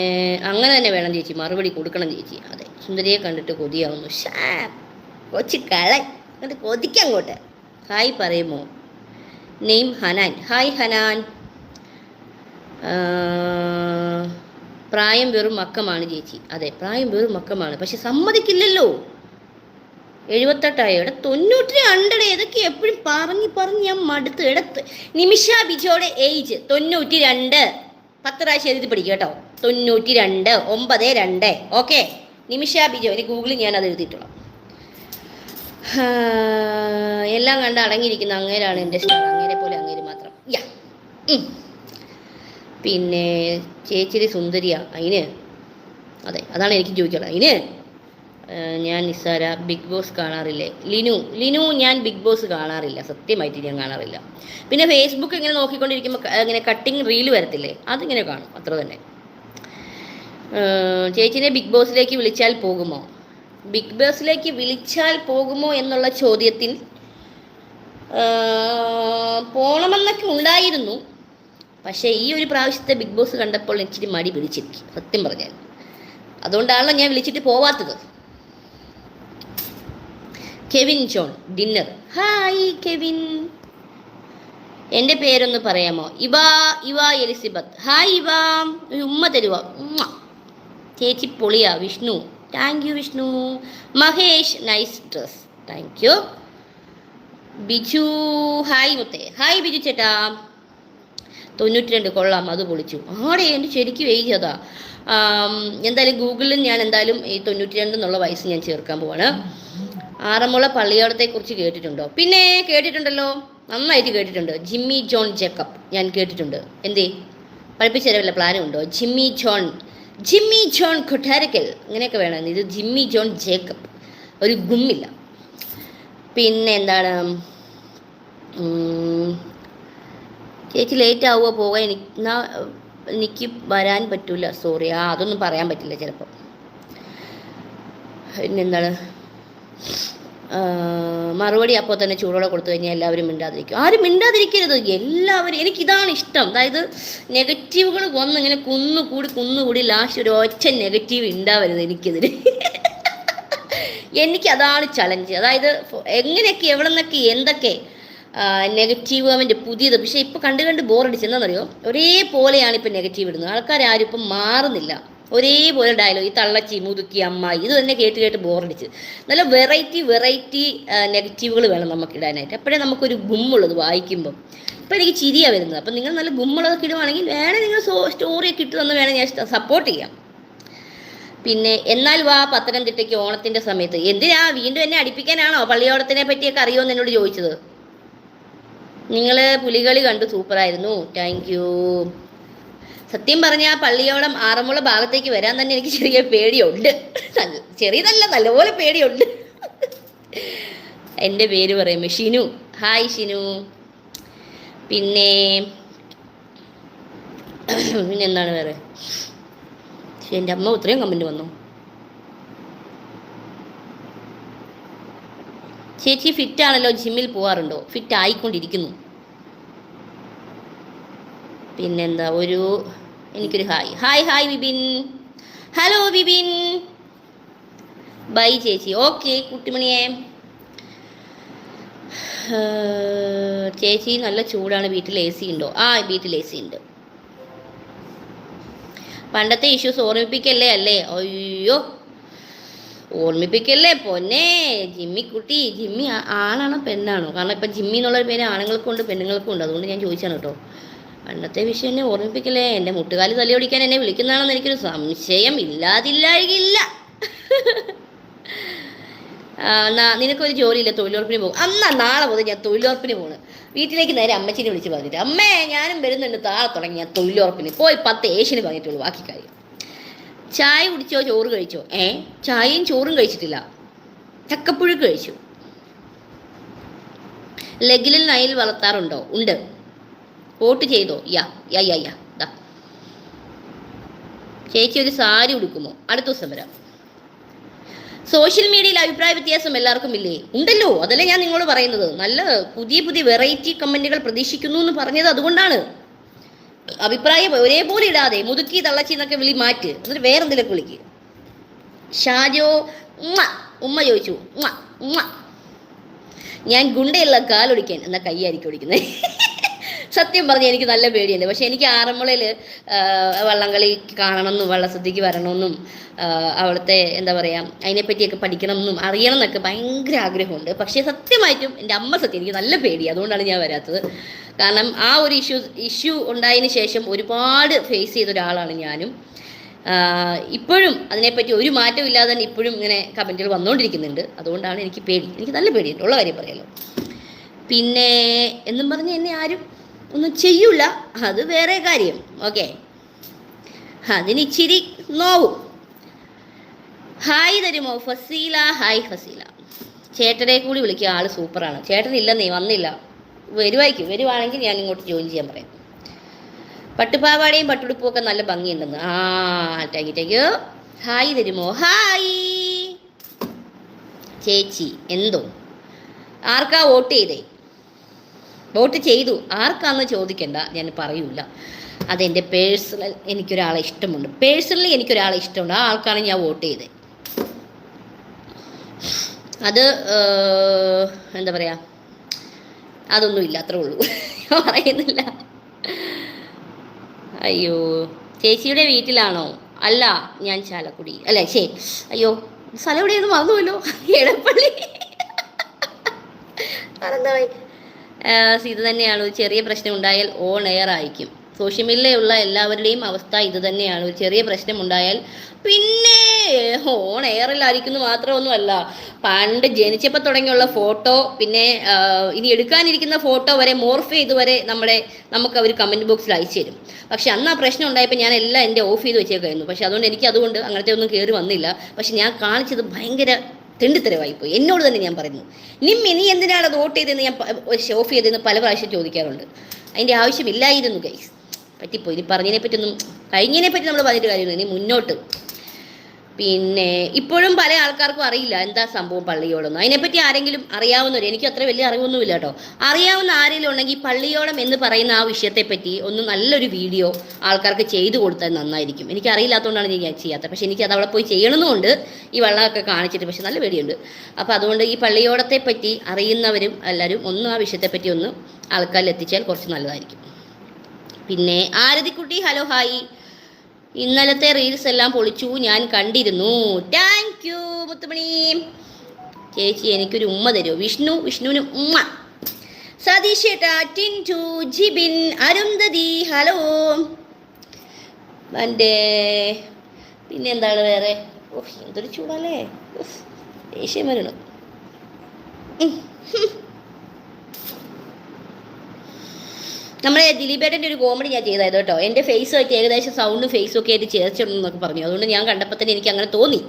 അങ്ങനെ തന്നെ വേണം ചേച്ചി, മറുപടി കൊടുക്കണം ചേച്ചി. അതെ, സുന്ദരിയെ കണ്ടിട്ട് കൊതിയാവുന്നു. കൊച്ചു കളൻ, എന്നിട്ട് കൊതിക്കങ്ങോട്ട്. ഹായ് പറയുമോ? നെയിം ഹനാൻ. ഹായ് ഹനാൻ. പ്രായം വെറും മക്കമാണ് ചേച്ചി. അതെ, പ്രായം വെറും മക്കമാണ്, പക്ഷെ സമ്മതിക്കില്ലല്ലോ. 78 ഇവിടെ 92. ഇതൊക്കെ എപ്പോഴും പറഞ്ഞ് ഞാൻ മടുത്ത്. നിമിഷ ബിജോയുടെ ഏജ് 92. 10 പ്രാവശ്യം എഴുതി പഠിക്കുക കേട്ടോ. 92 92. ഓക്കെ. നിമിഷ ബിജോ, ഇനി ഗൂഗിളിൽ ഞാൻ അത് എഴുതിയിട്ടുള്ളൂ. എല്ലാം കണ്ട് അടങ്ങിയിരിക്കുന്ന അങ്ങേരാണ് എൻ്റെ സ്റ്റാർ. അങ്ങേരെ പോലെ അങ്ങേര് മാത്രം. യാ. പിന്നെ ചേച്ചിരി സുന്ദരിയാ അതിന്. അതെ, അതാണ് എനിക്ക് ചോദിക്കുന്നത്. അതിന് ഞാൻ നിസ്സാര ബിഗ് ബോസ് കാണാറില്ലേ? ലിനു ഞാൻ ബിഗ് ബോസ് കാണാറില്ല, സത്യമായിട്ട് ഞാൻ കാണാറില്ല. പിന്നെ ഫേസ്ബുക്ക് ഇങ്ങനെ നോക്കിക്കൊണ്ടിരിക്കുമ്പോൾ ഇങ്ങനെ കട്ടിങ് റീല് വരത്തില്ലേ, അതിങ്ങനെ കാണും, അത്ര തന്നെ. ചേച്ചിനെ ബിഗ് ബോസിലേക്ക് വിളിച്ചാൽ പോകുമോ? ബിഗ് ബോസിലേക്ക് വിളിച്ചാൽ പോകുമോ എന്നുള്ള ചോദ്യത്തിൽ പോകണമെന്നൊക്കെ ഉണ്ടായിരുന്നു. പക്ഷേ ഈ ഒരു പ്രാവശ്യത്തെ ബിഗ് ബോസ് കണ്ടപ്പോൾ ഇച്ചിരി മടി പിടിച്ചിരിക്കും, സത്യം പറഞ്ഞാൽ. അതുകൊണ്ടാണല്ലോ ഞാൻ വിളിച്ചിട്ട് പോവാത്തത്. കെവിൻ ജോൺ ഡിന്നർ. ഹായ് കെവിൻ, എൻ്റെ പേരൊന്ന് പറയാമോ? ഇവ എലിസബത്ത്. ഹായ് ഇവ, ഒരു ഉമ്മ തരുവോ? ചേച്ചി പൊളിയാ. Vishnu, thank you Vishnu. Mahesh, nice dress, thank you. Biju, hi മുത്തേ. ഹായ് ബിജു ചേട്ടാ. 92 കൊള്ളാം, അത് പൊളിച്ചു. ആടെ എൻ്റെ ശരിക്കും ഏജ് അതാ. എന്തായാലും ഗൂഗിളിൽ ഞാൻ എന്തായാലും ഈ 92 എന്നുള്ള വയസ്സ് ഞാൻ ചേർക്കാൻ പോവാണ്. ആറന്മുള പള്ളിയോടത്തെക്കുറിച്ച് കേട്ടിട്ടുണ്ടോ? പിന്നെ കേട്ടിട്ടുണ്ടല്ലോ, നന്നായിട്ട് കേട്ടിട്ടുണ്ട്. ജിമ്മി ജോൺ ജേക്കബ് ഞാൻ കേട്ടിട്ടുണ്ട്. എന്തേ പഠിപ്പിച്ചു തരാൻ വല്ല പ്ലാനും ഉണ്ടോ? ജിമ്മി ജോൺ കൊട്ടാരക്കൽ അങ്ങനെയൊക്കെ വേണം. ഇത് ജിമ്മി ജോൺ ജേക്കബ്, ഒരു ഗുമ്മില്ല. പിന്നെ എന്താണ്, ചേച്ചി ലേറ്റ് ആവുക പോകാൻ? എനിക്ക് വരാൻ പറ്റൂല, സോറി. അതൊന്നും പറയാൻ പറ്റില്ല ചിലപ്പോൾ. പിന്നെന്താണ്, മറുപടി അപ്പോൾ തന്നെ ചൂടോടെ കൊടുത്തു കഴിഞ്ഞാൽ എല്ലാവരും മിണ്ടാതിരിക്കും. ആരും മിണ്ടാതിരിക്കരുത്, എല്ലാവരും. എനിക്കിതാണ് ഇഷ്ടം. അതായത് നെഗറ്റീവുകൾ വന്നിങ്ങനെ കുന്നുകൂടി ലാസ്റ്റ് ഒരു ഒറ്റ നെഗറ്റീവ് ഉണ്ടാവരുത് എനിക്കെതിരെ. എനിക്കതാണ് ചലഞ്ച്. അതായത് എങ്ങനെയൊക്കെ എവിടെ നിന്നൊക്കെ എന്തൊക്കെ നെഗറ്റീവ് കമൻറ്റ് പുതിയത്. പക്ഷേ ഇപ്പോൾ കണ്ട് ബോറടിച്ച്. എന്താണെന്നറിയോ, ഒരേപോലെയാണ് ഇപ്പം നെഗറ്റീവ് ഇടുന്നത്. ആൾക്കാരും ഇപ്പം മാറുന്നില്ല. ഒരേപോലെ ഡയലോഗ്, ഈ തള്ളച്ചി മുതുക്കി അമ്മായി, ഇത് തന്നെ കേട്ട് ബോറടിച്ച്. നല്ല വെറൈറ്റി നെഗറ്റീവുകൾ വേണം നമുക്ക് ഇടാനായിട്ട്. അപ്പോഴേ നമുക്കൊരു ഗുമ്മുള്ളത് വായിക്കുമ്പം. ഇപ്പം എനിക്ക് ചിരിയാണ് വരുന്നത്. അപ്പം നിങ്ങൾ നല്ല ഗുമ്മുള്ളതൊക്കെ ഇടുവാണെങ്കിൽ വേണേൽ നിങ്ങൾ സ്റ്റോറിയൊക്കെ ഇട്ട് തന്ന് വേണേൽ ഞാൻ സപ്പോർട്ട് ചെയ്യാം. പിന്നെ എന്നാൽ വാ പത്തനംതിട്ടയ്ക്ക് ഓണത്തിൻ്റെ സമയത്ത്. എന്തിനാ വീണ്ടും എന്നെ അടിപ്പിക്കാനാണോ? പള്ളിയോടത്തിനെ പറ്റിയൊക്കെ അറിയുമെന്ന് എന്നോട് ചോദിച്ചത്. നിങ്ങൾ പുലികളി കണ്ടു, സൂപ്പറായിരുന്നു, താങ്ക് യു. സത്യം പറഞ്ഞാൽ പള്ളിയോളം ആറന്മുള ഭാഗത്തേക്ക് വരാൻ തന്നെ എനിക്ക് ചെറിയ പേടിയുണ്ട്. ചെറിയതല്ല, നല്ലപോലെ പേടിയുണ്ട്. എൻ്റെ പേര് പറയുമ്പോൾ ഷിനു. ഹായ് ഷിനു. പിന്നെന്താണ് വേറെ? എൻ്റെ അമ്മ ഇത്രയും കമൻറ്റ് വന്നു. ചേച്ചി ഫിറ്റാണല്ലോ, ജിമ്മിൽ പോകാറുണ്ടോ? ഫിറ്റ് ആയിക്കൊണ്ടിരിക്കുന്നു. പിന്നെന്താ, എനിക്കൊരു hi Vipin. Hello Vipin, bye ചേച്ചി. ഓക്കെ കുട്ടിമണിയെ. ചേച്ചി നല്ല ചൂടാണ്, വീട്ടിൽ AC ഉണ്ടോ? വീട്ടിൽ AC ഉണ്ട്. പണ്ടത്തെ ഇഷ്യൂസ് ഓർമ്മിപ്പിക്കല്ലേ അല്ലേ? അയ്യോ, ഓർമ്മിപ്പിക്കല്ലേ പൊന്നെ. ജിമ്മി ആണാണോ പെണ്ണാണോ? കാരണം ഇപ്പം ജിമ്മി എന്നുള്ളൊരു പേര് ആണുങ്ങൾക്കും ഉണ്ട് പെണ്ണുങ്ങൾക്കും ഉണ്ട്. അതുകൊണ്ട് ഞാൻ ചോദിച്ചാണ് കേട്ടോ. പണ്ടത്തെ വിഷയം എന്നെ ഓർമ്മിപ്പിക്കല്ലേ. എൻ്റെ മുട്ടുകാലി തലയൊടിക്കാൻ എന്നെ വിളിക്കുന്നതാണെന്ന് എനിക്കൊരു സംശയം ഇല്ലാതില്ലായില്ല. നിനക്കൊരു ജോലിയില്ല, തൊഴിലുറപ്പിന് പോകും. നാളെ മുതൽ ഞാൻ തൊഴിലുറപ്പിന് പോകണം. വീട്ടിലേക്ക് നേരെ അമ്മച്ചിനെ വിളിച്ച് പറഞ്ഞിട്ട്, അമ്മേ ഞാനും വരുന്നുണ്ട്, താഴെ തുടങ്ങി ഞാൻ തൊഴിലുറപ്പിന് പോയി 10 ഏഷ്യന് പറഞ്ഞിട്ടുള്ളൂ, ബാക്കി കാര്യം. ചായ കുടിച്ചോ, ചോറ് കഴിച്ചോ? ചായയും ചോറും കഴിച്ചിട്ടില്ല, ചക്കപ്പുഴുക്ക് കഴിച്ചു. ലെഗിലിൽ നയിൽ വളർത്താറുണ്ടോ? ഉണ്ട്. വോട്ട് ചെയ്തോ? യാ. ചേച്ചി ഒരു സാരി ഉടുക്കുമോ? അടുത്ത ദിവസം വരാം. സോഷ്യൽ മീഡിയയിൽ അഭിപ്രായ വ്യത്യാസം എല്ലാവർക്കും ഇല്ലേ? ഉണ്ടല്ലോ, അതല്ലേ ഞാൻ നിങ്ങളോട് പറയുന്നത്. നല്ല പുതിയ വെറൈറ്റി കമൻറ്റുകൾ പ്രതീക്ഷിക്കുന്നു എന്ന് പറഞ്ഞത് അതുകൊണ്ടാണ്. അഭിപ്രായം ഒരേപോലെ ഇടാതെ മുതുക്കി തള്ളച്ചി എന്നൊക്കെ വിളി മാറ്റ്, എന്നിട്ട് വേറെ എന്തെങ്കിലുമൊക്കെ വിളിക്ക്. ഷാജോ ഉമ്മ ചോദിച്ചു. ഞാൻ ഗുണ്ടയുള്ള കാലൊടിക്കാൻ എന്നാൽ കൈയായിരിക്കും ഒടിക്കുന്നത്. സത്യം പറഞ്ഞാൽ എനിക്ക് നല്ല പേടിയുണ്ട്. പക്ഷെ എനിക്ക് ആറന്മുളയിൽ വള്ളംകളി കാണണമെന്നും വള്ളസദ്യക്ക് വരണമെന്നും അവിടുത്തെ എന്താ പറയുക അതിനെപ്പറ്റിയൊക്കെ പഠിക്കണമെന്നും അറിയണം എന്നൊക്കെ ഭയങ്കര ആഗ്രഹമുണ്ട്. പക്ഷേ സത്യമായിട്ടും എൻ്റെ അമ്മ സത്യം എനിക്ക് നല്ല പേടി, അതുകൊണ്ടാണ് ഞാൻ വരാത്തത്. കാരണം ആ ഒരു ഇഷ്യൂ ഉണ്ടായതിന് ശേഷം ഒരുപാട് ഫേസ് ചെയ്ത ഒരാളാണ് ഞാനും. ഇപ്പോഴും അതിനെപ്പറ്റി ഒരു മാറ്റം ഇല്ലാതെ തന്നെ ഇപ്പോഴും ഇങ്ങനെ കമൻറ്റുകൾ വന്നുകൊണ്ടിരിക്കുന്നുണ്ട്. അതുകൊണ്ടാണ് എനിക്ക് പേടി, എനിക്ക് നല്ല പേടിയുണ്ട്, ഉള്ള കാര്യം പറയാലോ. പിന്നെ എന്നും പറഞ്ഞ് എന്നെ ആരും ഒന്നും ചെയ്യൂല, അത് വേറെ കാര്യം. ഓക്കെ, അതിന് ഇച്ചിരി നോവും. ഹായ് തരുമോ ഫസീല? ഹായ് ഫസീല. ചേട്ടനെ കൂടി വിളിക്കുക, ആള് സൂപ്പറാണ്. ചേട്ടനില്ലെന്നേ, വന്നില്ല. വരുവാണെങ്കിൽ ഞാൻ ഇങ്ങോട്ട് ജോയിൻ ചെയ്യാൻ പറയാം. പട്ടുപാവാടയും പട്ടുടുപ്പും ഒക്കെ നല്ല ഭംഗിയുണ്ടെന്ന്. Thank you. ഹായ് തരുമോ? ഹായ് ചേച്ചി. എന്തോ ആർക്കാ വോട്ട് ചെയ്തേ? വോട്ട് ചെയ്തു, ആർക്കാന്ന് ചോദിക്കണ്ട, ഞാൻ പറയൂല. അതെൻ്റെ പേഴ്സണൽ, എനിക്കൊരാളെ ഇഷ്ടമുണ്ട്, പേഴ്സണലി എനിക്കൊരാളെ ഇഷ്ടമുണ്ട്, ആ ആൾക്കാണ് ഞാൻ വോട്ട് ചെയ്തത്. അത് എന്താ പറയുക, അതൊന്നുമില്ല, അത്രേ ഉള്ളൂ. ഞാൻ പറയുന്നില്ല. അയ്യോ, ചേച്ചിയുടെ വീട്ടിലാണോ? അല്ല, ഞാൻ ചാലക്കുടി. അല്ലേ, അയ്യോ, സ്ഥലം എവിടെയൊന്നും മറന്നുപോയല്ലോ. എടപ്പള്ളി. അതെന്തായി? ഇത് തന്നെയാണ്, ഒരു ചെറിയ പ്രശ്നം ഉണ്ടായാൽ ഓൺ എയർ ആയിരിക്കും. സോഷ്യൽ മീഡിയയിലുള്ള എല്ലാവരുടെയും അവസ്ഥ ഇത് തന്നെയാണ്. ഒരു ചെറിയ പ്രശ്നം ഉണ്ടായാൽ പിന്നെ ഓൺ എയറിലായിരിക്കുന്നു. മാത്രമൊന്നുമല്ല, പണ്ട് ജനിച്ചപ്പോൾ തുടങ്ങിയുള്ള ഫോട്ടോ, പിന്നെ ഇനി എടുക്കാനിരിക്കുന്ന ഫോട്ടോ വരെ മോർഫ് ചെയ്ത് വരെ നമുക്ക് അവർ കമൻറ്റ് ബോക്സിൽ അയച്ചു തരും. പക്ഷെ അന്ന് ആ പ്രശ്നം ഉണ്ടായപ്പോൾ ഞാൻ എല്ലാം എൻ്റെ ഓഫ് ചെയ്ത് വെച്ചേക്കായിരുന്നു. പക്ഷെ അതുകൊണ്ട് അങ്ങനത്തെ ഒന്നും കയറി വന്നില്ല. പക്ഷെ ഞാൻ കാണിച്ചത് ഭയങ്കര തെണ്ടിത്തരവായിപ്പോയി. എന്നോട് തന്നെ ഞാൻ പറയുന്നു, നീ എന്തിനാണ് അത് വോട്ട് ചെയ്തതെന്ന് ഞാൻ ഓഫ് ചെയ്തതെന്ന് പല പ്രാവശ്യം ചോദിക്കാറുണ്ട്. അതിൻ്റെ ആവശ്യമില്ലായിരുന്നു ഗൈസ്, പറ്റിപ്പോയി. ഇനി പറഞ്ഞതിനെ പറ്റിയൊന്നും, കഴിഞ്ഞതിനെ പറ്റി നമ്മൾ പറഞ്ഞിട്ട് കാര്യമില്ല, ഇനി മുന്നോട്ട്. പിന്നെ ഇപ്പോഴും പല ആൾക്കാർക്കും അറിയില്ല എന്താ സംഭവം പള്ളിയോടൊന്നും. അതിനെപ്പറ്റി ആരെങ്കിലും അറിയാവുന്നവർ, എനിക്ക് അത്ര വലിയ അറിവൊന്നുമില്ല കേട്ടോ, അറിയാവുന്ന ആരെങ്കിലും ഉണ്ടെങ്കിൽ പള്ളിയോടം എന്ന് പറയുന്ന ആ വിഷയത്തെപ്പറ്റി ഒന്ന് നല്ലൊരു വീഡിയോ ആൾക്കാർക്ക് ചെയ്തു കൊടുത്താൽ നന്നായിരിക്കും. എനിക്ക് അറിയില്ലാത്തതുകൊണ്ടാണ് ഞാൻ ചെയ്യാത്തത്. പക്ഷെ എനിക്ക് അത് അവിടെ പോയി ചെയ്യണമെന്നുണ്ട്, ഈ വെള്ളമൊക്കെ കാണിച്ചിട്ട്. പക്ഷെ നല്ല പേടിയുണ്ട്. അപ്പോൾ അതുകൊണ്ട് ഈ പള്ളിയോടത്തെ പറ്റി അറിയുന്നവരും എല്ലാവരും ഒന്ന് ആ വിഷയത്തെപ്പറ്റി ഒന്ന് ആൾക്കാരിൽ എത്തിച്ചാൽ കുറച്ച് നല്ലതായിരിക്കും. പിന്നെ ആരതിക്കുട്ടി, ഹലോ ഹായ്. ഇന്നലത്തെ റീൽസ് എല്ലാം പൊളിച്ചു, ഞാൻ കണ്ടിരുന്നു. താങ്ക് യു മുത്തുമണി ചേച്ചി. എനിക്കൊരു ഉമ്മ തരുമോ? വിഷ്ണുവിന് ഉമ്മ. സതീഷ് ചേട്ടാ, ടിൻറ്റു, ജിബിൻ, അരുന്ധതി, ഹലോ. പിന്നെ എന്താണ് വേറെ? എന്തൊരു ചൂടല്ലേ, ദേഷ്യം വരണം. നമ്മുടെ ദിലീപേട്ടൻ്റെ ഒരു കോമഡി ഞാൻ ചെയ്തായത് കേട്ടോ. എൻ്റെ ഫേസ് ആയിട്ട് ഏകദേശം സൗണ്ടും ഫേസും ഒക്കെ ആയിട്ട് ചേർച്ചിടണമെന്നൊക്കെ പറഞ്ഞു. അതുകൊണ്ട് ഞാൻ കണ്ടപ്പോൾ തന്നെ എനിക്ക് അങ്ങനെ തോന്നി.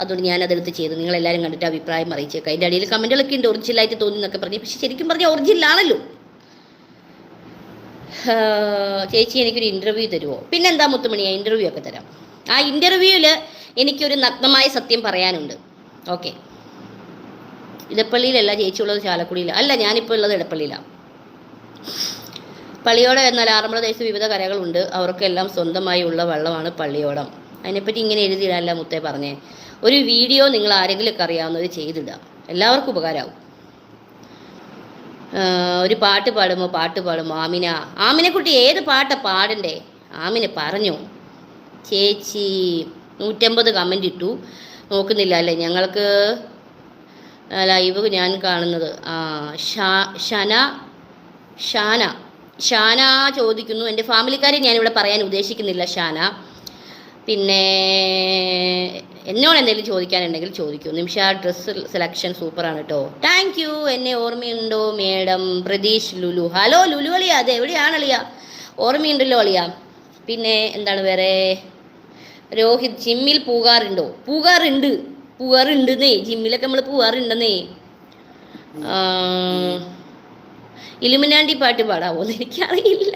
അതുകൊണ്ട് ഞാൻ അതെടുത്ത് ചെയ്തു. നിങ്ങളെല്ലാവരും കണ്ടിട്ട് അഭിപ്രായം അറിയിച്ചേക്കാം. അതിൻ്റെ അടിയിൽ കമൻറ്റുകളൊക്കെ ഉണ്ട്, ഒറിജിനലായിട്ട് തോന്നി എന്നൊക്കെ പറഞ്ഞു. പക്ഷെ ശരിക്കും പറഞ്ഞാൽ ഒറിജിനലാണല്ലോ. ചേച്ചി എനിക്കൊരു ഇൻ്റർവ്യൂ തരുമോ? പിന്നെന്താ മുത്തുമണിയാ, ഇൻ്റർവ്യൂ ഒക്കെ തരാം. ആ ഇൻ്റർവ്യൂവിൽ എനിക്കൊരു നഗ്നമായ സത്യം പറയാനുണ്ട്. ഓക്കെ, ഇടപ്പള്ളിയിലല്ല ചേച്ചി ഉള്ളത്, ചാലക്കുടിയിലാണ്. അല്ല, ഞാനിപ്പോൾ ഉള്ളത് ഇടപ്പള്ളിയിലാണ്. പള്ളിയോടം എന്നാൽ ആറന്മുള ദേശത്ത് വിവിധ കരകളുണ്ട്, അവർക്കെല്ലാം സ്വന്തമായി ഉള്ള വള്ളമാണ് പള്ളിയോടം. അതിനെപ്പറ്റി ഇങ്ങനെ എഴുതിയിടല്ല മുത്തേ പറഞ്ഞേ. ഒരു വീഡിയോ നിങ്ങൾ ആരെങ്കിലുമൊക്കെ അറിയാവുന്നത് ചെയ്തിടുക, എല്ലാവർക്കും ഉപകാരമാവും. ഒരു പാട്ട് പാടുമോ? ആമിനെക്കുട്ടി ഏത് പാട്ടാണ് പാടണ്ടേ? ആമിനെ പറഞ്ഞോ? ചേച്ചി 150 കമൻ്റ് ഇട്ടു, നോക്കുന്നില്ല അല്ലേ? ഞങ്ങൾക്ക് ലൈവ് ഞാൻ കാണുന്നത്. ഷാന ചോദിക്കുന്നു. എൻ്റെ ഫാമിലിക്കാരെ ഞാനിവിടെ പറയാൻ ഉദ്ദേശിക്കുന്നില്ല ഷാന. പിന്നെ എന്നോട് എന്തെങ്കിലും ചോദിക്കാനുണ്ടെങ്കിൽ ചോദിക്കൂ. നിമിഷ ഡ്രസ്സ് സെലക്ഷൻ സൂപ്പറാണ് കേട്ടോ. Thank you. എന്നെ ഓർമ്മയുണ്ടോ മേഡം? പ്രതീഷ് ലുലു, ഹലോ ലുലു അളിയ, അത് എവിടെയാണ് അളിയ? ഓർമ്മയുണ്ടല്ലോ അളിയ. പിന്നെ എന്താണ് വേറെ? രോഹിത്, ജിമ്മിൽ പോകാറുണ്ടെന്നേ. ജിമ്മിലൊക്കെ നമ്മൾ പോകാറുണ്ടെന്നേ. ഇലുമിനാണ്ടി പാട്ട് പാടാവോ എന്ന് എനിക്കറിയില്ല.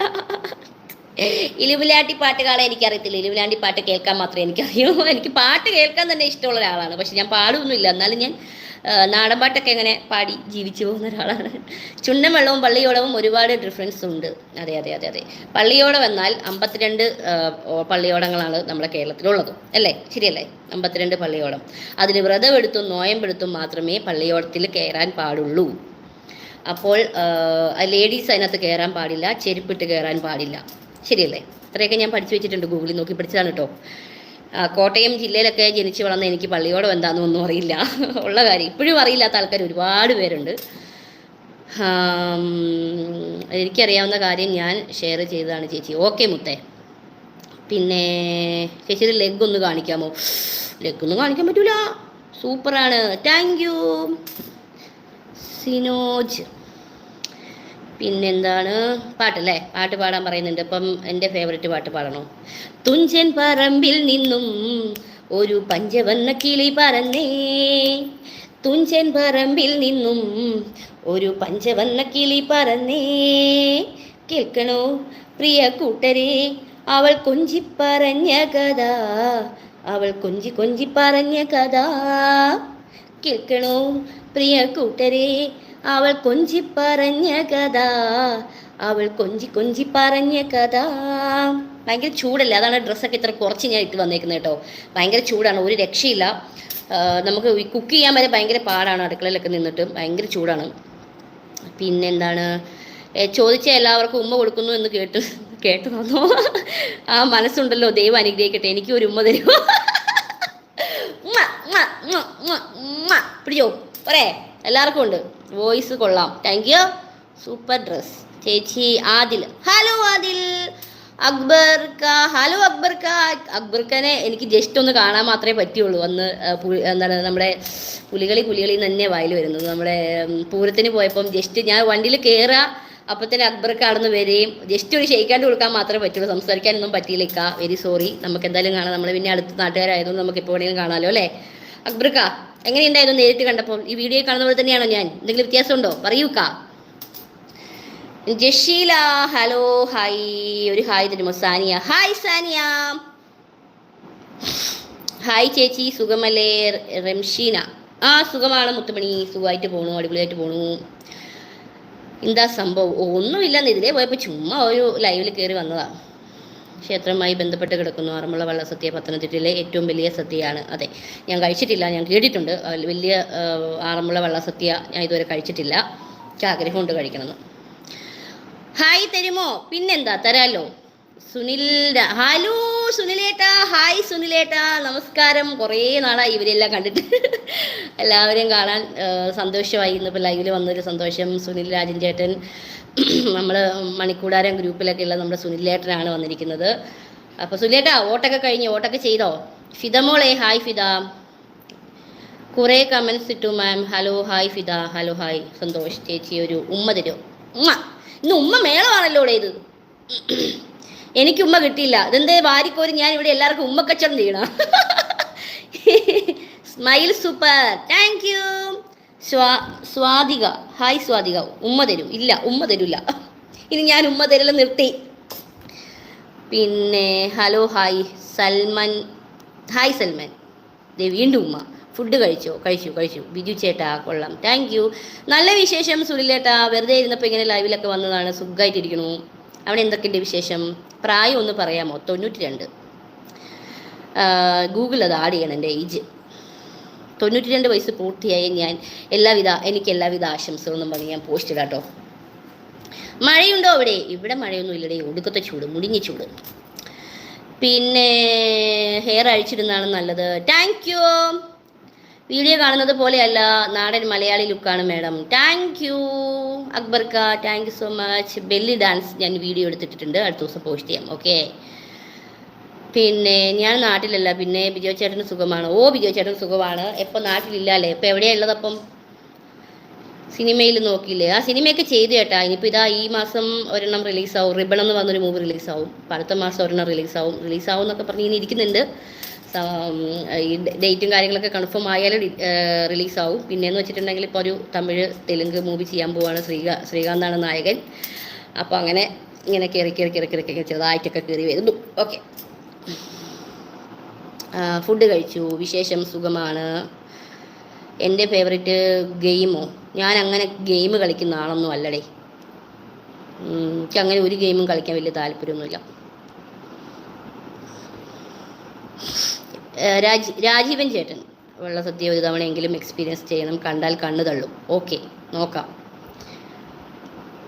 ഇലുമിനാട്ടി പാട്ടുകാളെ എനിക്കറിയത്തില്ല. ഇലുമിനാണ്ടി പാട്ട് കേൾക്കാൻ മാത്രമേ എനിക്കറിയൂ. എനിക്ക് പാട്ട് കേൾക്കാൻ തന്നെ ഇഷ്ടമുള്ള ഒരാളാണ്. പക്ഷെ ഞാൻ പാടുമൊന്നുമില്ല. എന്നാലും ഞാൻ നാടൻ പാട്ടൊക്കെ എങ്ങനെ പാടി ജീവിച്ചു പോകുന്ന ഒരാളാണ്. ചുണ്ടൻ വെള്ളവും പള്ളിയോടവും ഒരുപാട് ഡിഫറൻസ് ഉണ്ട്. അതെ. പള്ളിയോടം എന്നാൽ 52 പള്ളിയോടങ്ങളാണ് നമ്മുടെ കേരളത്തിലുള്ളത്, അല്ലേ? ശരിയല്ലേ? 52 പള്ളിയോടം. അതിൽ വ്രതമെടുത്തും നോയമ്പെടുത്തും മാത്രമേ പള്ളിയോടത്തിൽ കയറാൻ പാടുള്ളൂ. അപ്പോൾ ലേഡീസ് അതിനകത്ത് കയറാൻ പാടില്ല, ചെരുപ്പിട്ട് കയറാൻ പാടില്ല. ശരിയല്ലേ? ഇത്രയൊക്കെ ഞാൻ പഠിച്ചു വെച്ചിട്ടുണ്ട്, ഗൂഗിളിൽ നോക്കി പഠിച്ചതാണ് കേട്ടോ. കോട്ടയം ജില്ലയിലൊക്കെ ജനിച്ച് വളർന്ന എനിക്ക് പള്ളിയോടം എന്താണെന്നൊന്നും അറിയില്ല. ഉള്ള കാര്യം ഇപ്പോഴും അറിയില്ലാത്ത ആൾക്കാർ ഒരുപാട് പേരുണ്ട്. ആം, എനിക്കറിയാവുന്ന കാര്യം ഞാൻ ഷെയർ ചെയ്തതാണ് ചേച്ചി. ഓക്കെ മുത്തേ. പിന്നെ ചേച്ചിയുടെ ലെഗ് ഒന്ന് കാണിക്കാമോ? ലെഗ് ഒന്നും കാണിക്കാൻ പറ്റൂല. സൂപ്പറാണ്. Thank you Sinoj. പിന്നെന്താണ്? പാട്ടല്ലേ? പാട്ട് പാടാൻ പറയുന്നുണ്ട്. അപ്പം എൻ്റെ ഫേവററ്റ് പാട്ട് പാടണോ? തുഞ്ചൻ പറമ്പിൽ നിന്നും ഒരു പഞ്ചവന്ന കിളി പറന്നേ, തുഞ്ചൻ പറമ്പിൽ നിന്നും ഒരു പഞ്ചവന്ന കിളി പറന്നേ, കേൾക്കണോ പ്രിയ കൂട്ടരെ അവൾ കൊഞ്ചി പറഞ്ഞ കഥ, അവൾ കൊഞ്ചി കൊഞ്ചി പറഞ്ഞ കഥ, കേൾക്കണോ പ്രിയ കൂട്ടരെ അവൾ കൊഞ്ചി പറഞ്ഞ കഥ, അവൾ കൊഞ്ചി കൊഞ്ചി പറഞ്ഞ കഥ. ഭയങ്കര ചൂടല്ലേ, അതാണ് ഡ്രസ്സൊക്കെ ഇത്ര കുറച്ച് ഞാൻ ഇട്ട് വന്നേക്കുന്നത് കേട്ടോ. ഭയങ്കര ചൂടാണ്, ഒരു രക്ഷയില്ല. നമുക്ക് കുക്ക് ചെയ്യാൻ വരെ ഭയങ്കര പാടാണ്, അടുക്കളയിലൊക്കെ നിന്നിട്ട് ഭയങ്കര ചൂടാണ്. പിന്നെന്താണ്? ചോദിച്ച എല്ലാവർക്കും ഉമ്മ കൊടുക്കുന്നു എന്ന് കേട്ടു തന്നോ? ആ മനസ്സുണ്ടല്ലോ, ദൈവം അനുഗ്രഹിക്കട്ടെ. എനിക്ക് ഒരു ഉമ്മ തരുമോ? പിടിച്ചോ പറേ. എല്ലാവർക്കും ഉണ്ട്. വോയിസ് കൊള്ളാം. Thank you. സൂപ്പർ ഡ്രസ് ചേച്ചി. ആദിൽ, ഹലോ ആദിൽ. അക്ബർക്ക, ഹലോ അക്ബർക്ക. അക്ബർക്കനെ എനിക്ക് ജസ്റ്റ് ഒന്ന് കാണാൻ മാത്രമേ പറ്റുള്ളൂ. അന്ന് എന്താണ് നമ്മുടെ പുലികളി തന്നെ വായിൽ വരുന്നത്. നമ്മുടെ പൂരത്തിന് പോയപ്പം ജസ്റ്റ് ഞാൻ വണ്ടിയിൽ കയറുക, അപ്പം തന്നെ അക്ബർക്ക് അവിടെ നിന്ന് വരികയും ജസ്റ്റ് ഒരു ഷെയ്ക്കാണ്ട് കൊടുക്കാൻ മാത്രമേ പറ്റുള്ളൂ. സംസാരിക്കാനൊന്നും പറ്റിയില്ല. Very sorry. നമുക്ക് എന്തായാലും കാണാം. നമ്മൾ പിന്നെ അടുത്ത നാട്ടുകാരായതുകൊണ്ട് നമുക്ക് ഇപ്പോൾ വേണമെങ്കിലും കാണാമല്ലോ അല്ലേ? അക്ബർക്ക എങ്ങനെയുണ്ടായിരുന്നു നേരിട്ട് കണ്ടപ്പോൾ? ഈ വീഡിയോ കാണുന്ന പോലെ തന്നെയാണോ ഞാൻ? എന്തെങ്കിലും വ്യത്യാസമുണ്ടോ? പറയൂക്ക. Jasheela, hello hi. ഒരു ഹായ് തരുമോ? സാനിയ, ഹായ് സാനിയ. ഹായ് ചേച്ചി, സുഖമല്ലേ? റംഷീന, ആ സുഖമാണ് മുത്തുമണി, സുഖമായിട്ട് പോണു, അടിപൊളിയായിട്ട് പോണു. എന്താ സംഭവം? ഒന്നുമില്ലെന്ന്, ഇതിലേ പോയപ്പോൾ ചുമ്മാ ഒരു ലൈവിൽ കയറി വന്നതാണ്. ക്ഷേത്രവുമായി ബന്ധപ്പെട്ട് കിടക്കുന്നു. ആറന്മുള വള്ളസദ്യ പത്തനംതിട്ടയിലെ ഏറ്റവും വലിയ സദ്യയാണ്. അതെ, ഞാൻ കഴിച്ചിട്ടില്ല, ഞാൻ കേട്ടിട്ടുണ്ട്. വലിയ ആറന്മുള വള്ളസദ്യ ഞാൻ ഇതുവരെ കഴിച്ചിട്ടില്ല. എനിക്ക് ആഗ്രഹമുണ്ട് കഴിക്കണമെന്ന്. ഹായ് തരുമോ? പിന്നെന്താ, തരാമല്ലോ. സുനിൽ, ഹലോ സുനിലേട്ടാ. ഹായ് സുനിലേട്ടാ, നമസ്കാരം. കുറേ നാളായി ഇവരെല്ലാം കണ്ടിട്ട്. എല്ലാവരെയും കാണാൻ സന്തോഷമായി. ഇന്നിപ്പോൾ ലൈവിൽ വന്നൊരു സന്തോഷം. സുനിൽ രാജൻ ചേട്ടൻ, നമ്മൾ മണിക്കൂടാരം ഗ്രൂപ്പിലൊക്കെ ഉള്ള നമ്മുടെ സുനിലേട്ടനാണ് വന്നിരിക്കുന്നത്. അപ്പോൾ സുനിലേട്ടാ, ഓട്ടൊക്കെ കഴിഞ്ഞ് ഓട്ടൊക്കെ ചെയ്തോ? ഫിദമോളെ, ഹായ് ഫിദ. കുറേ കമൻസ് ഇട്ടു ma'am. Hello hi Fida, hello hi. Santhosh. ചേച്ചി ഒരു ഉമ്മ തരുമോ? ഉമ്മ, ഇന്ന് ഉമ്മ മേളമാണല്ലോ ഇവിടെ. ഇത് എനിക്ക് ഉമ്മ കിട്ടിയില്ല. ഇതെന്തേ വാരിക്കോരി ഞാൻ ഇവിടെ എല്ലാവർക്കും ഉമ്മക്കച്ചവടം ചെയ്യണം. Smile super, thank U. Swathika, hi Swathika. ഉമ്മ തരും? ഇല്ല, ഉമ്മ തരില്ല. ഇനി ഞാൻ ഉമ്മ തരൽ നിർത്തി. പിന്നെ hello hi Salman, hi Salman. ദേ വീണ്ടും ഉമ്മ. ഫുഡ് കഴിച്ചു. ബിജു ചേട്ടാ, കൊള്ളാം, താങ്ക് യു. നല്ല വിശേഷം സുനിലേട്ടാ. വെറുതെ ഇരുന്നപ്പോൾ ഇങ്ങനെ ലൈവിലൊക്കെ വന്നതാണ്. സുഖമായിട്ടിരിക്കണു. അവിടെ എന്തൊക്കെയുണ്ട് വിശേഷം? പ്രായം ഒന്ന് പറയാമോ? 92. ഗൂഗിൾ അത് ആഡ് ചെയ്യണം എൻ്റെ ഏജ്. 92 വയസ്സ് പൂർത്തിയായി ഞാൻ. എനിക്ക് എല്ലാവിധ ആശംസകളെന്നും പറഞ്ഞ് ഞാൻ പോസ്റ്റ് ഇടാം കേട്ടോ. മഴയുണ്ടോ അവിടെ? ഇവിടെ മഴയൊന്നും ഇല്ലടേ. ഒടുക്കത്തെ ചൂട്, മുടിഞ്ഞ ചൂട്. പിന്നെ ഹെയർ അഴിച്ചിടുന്നതാണ് നല്ലത്. Thank you. വീഡിയോ കാണുന്നത് പോലെയല്ല, നാടൻ മലയാളി ലുക്കാണ് മാഡം. താങ്ക് യു അക്ബർക്ക, thank you so much. Belly dance ഞാൻ വീഡിയോ എടുത്തിട്ടുണ്ട്, അടുത്ത ദിവസം പോസ്റ്റ് ചെയ്യാം. ഓക്കെ. പിന്നെ ഞാൻ നാട്ടിലല്ല. പിന്നെ ബിജോ ചേട്ടന് സുഖമാണ്? ഓ, ബിജോ ചേട്ടന് സുഖമാണ്. എപ്പോൾ നാട്ടിലില്ല അല്ലേ? ഇപ്പോൾ എവിടെയാണ് ഉള്ളതപ്പം? സിനിമയിൽ നോക്കിയില്ലേ? ആ സിനിമയൊക്കെ ചെയ്തു കേട്ടാ. ഇനിയിപ്പോൾ ഇതാ ഈ മാസം ഒരെണ്ണം റിലീസാവും. റിബൺ എന്ന് പറഞ്ഞൊരു മൂവി റിലീസാവും. അടുത്ത മാസം ഒരെണ്ണം റിലീസാവും എന്നൊക്കെ പറഞ്ഞ് ഇങ്ങനെ ഇരിക്കുന്നുണ്ട്. ഈ ഡേറ്റും കാര്യങ്ങളൊക്കെ കൺഫേം ആയാലും റിലീസാവും. പിന്നെയെന്ന് വെച്ചിട്ടുണ്ടെങ്കിൽ ഇപ്പോൾ ഒരു തമിഴ് തെലുങ്ക് മൂവി ചെയ്യാൻ പോവാണ്. ശ്രീകാന്താണ് നായകൻ. അപ്പോൾ അങ്ങനെ ഇങ്ങനെ കയറി ചെറുതായിട്ടൊക്കെ കയറി വരുന്നു. ഓക്കെ. ഫുഡ് കഴിച്ചു. വിശേഷം സുഖമാണ്. എൻ്റെ ഫേവറേറ്റ് ഗെയിമോ? ഞാൻ അങ്ങനെ ഗെയിം കളിക്കുന്ന ആളൊന്നും അല്ലടേ. എനിക്കങ്ങനെ ഒരു ഗെയിമും കളിക്കാൻ വലിയ താല്പര്യമൊന്നുമില്ല. രാജീവൻ ചേട്ടൻ, വള്ളസദ്യ ഒരു തവണയെങ്കിലും എക്സ്പീരിയൻസ് ചെയ്യണം. കണ്ടാൽ കണ്ണു തള്ളും. ഓക്കെ, നോക്കാം.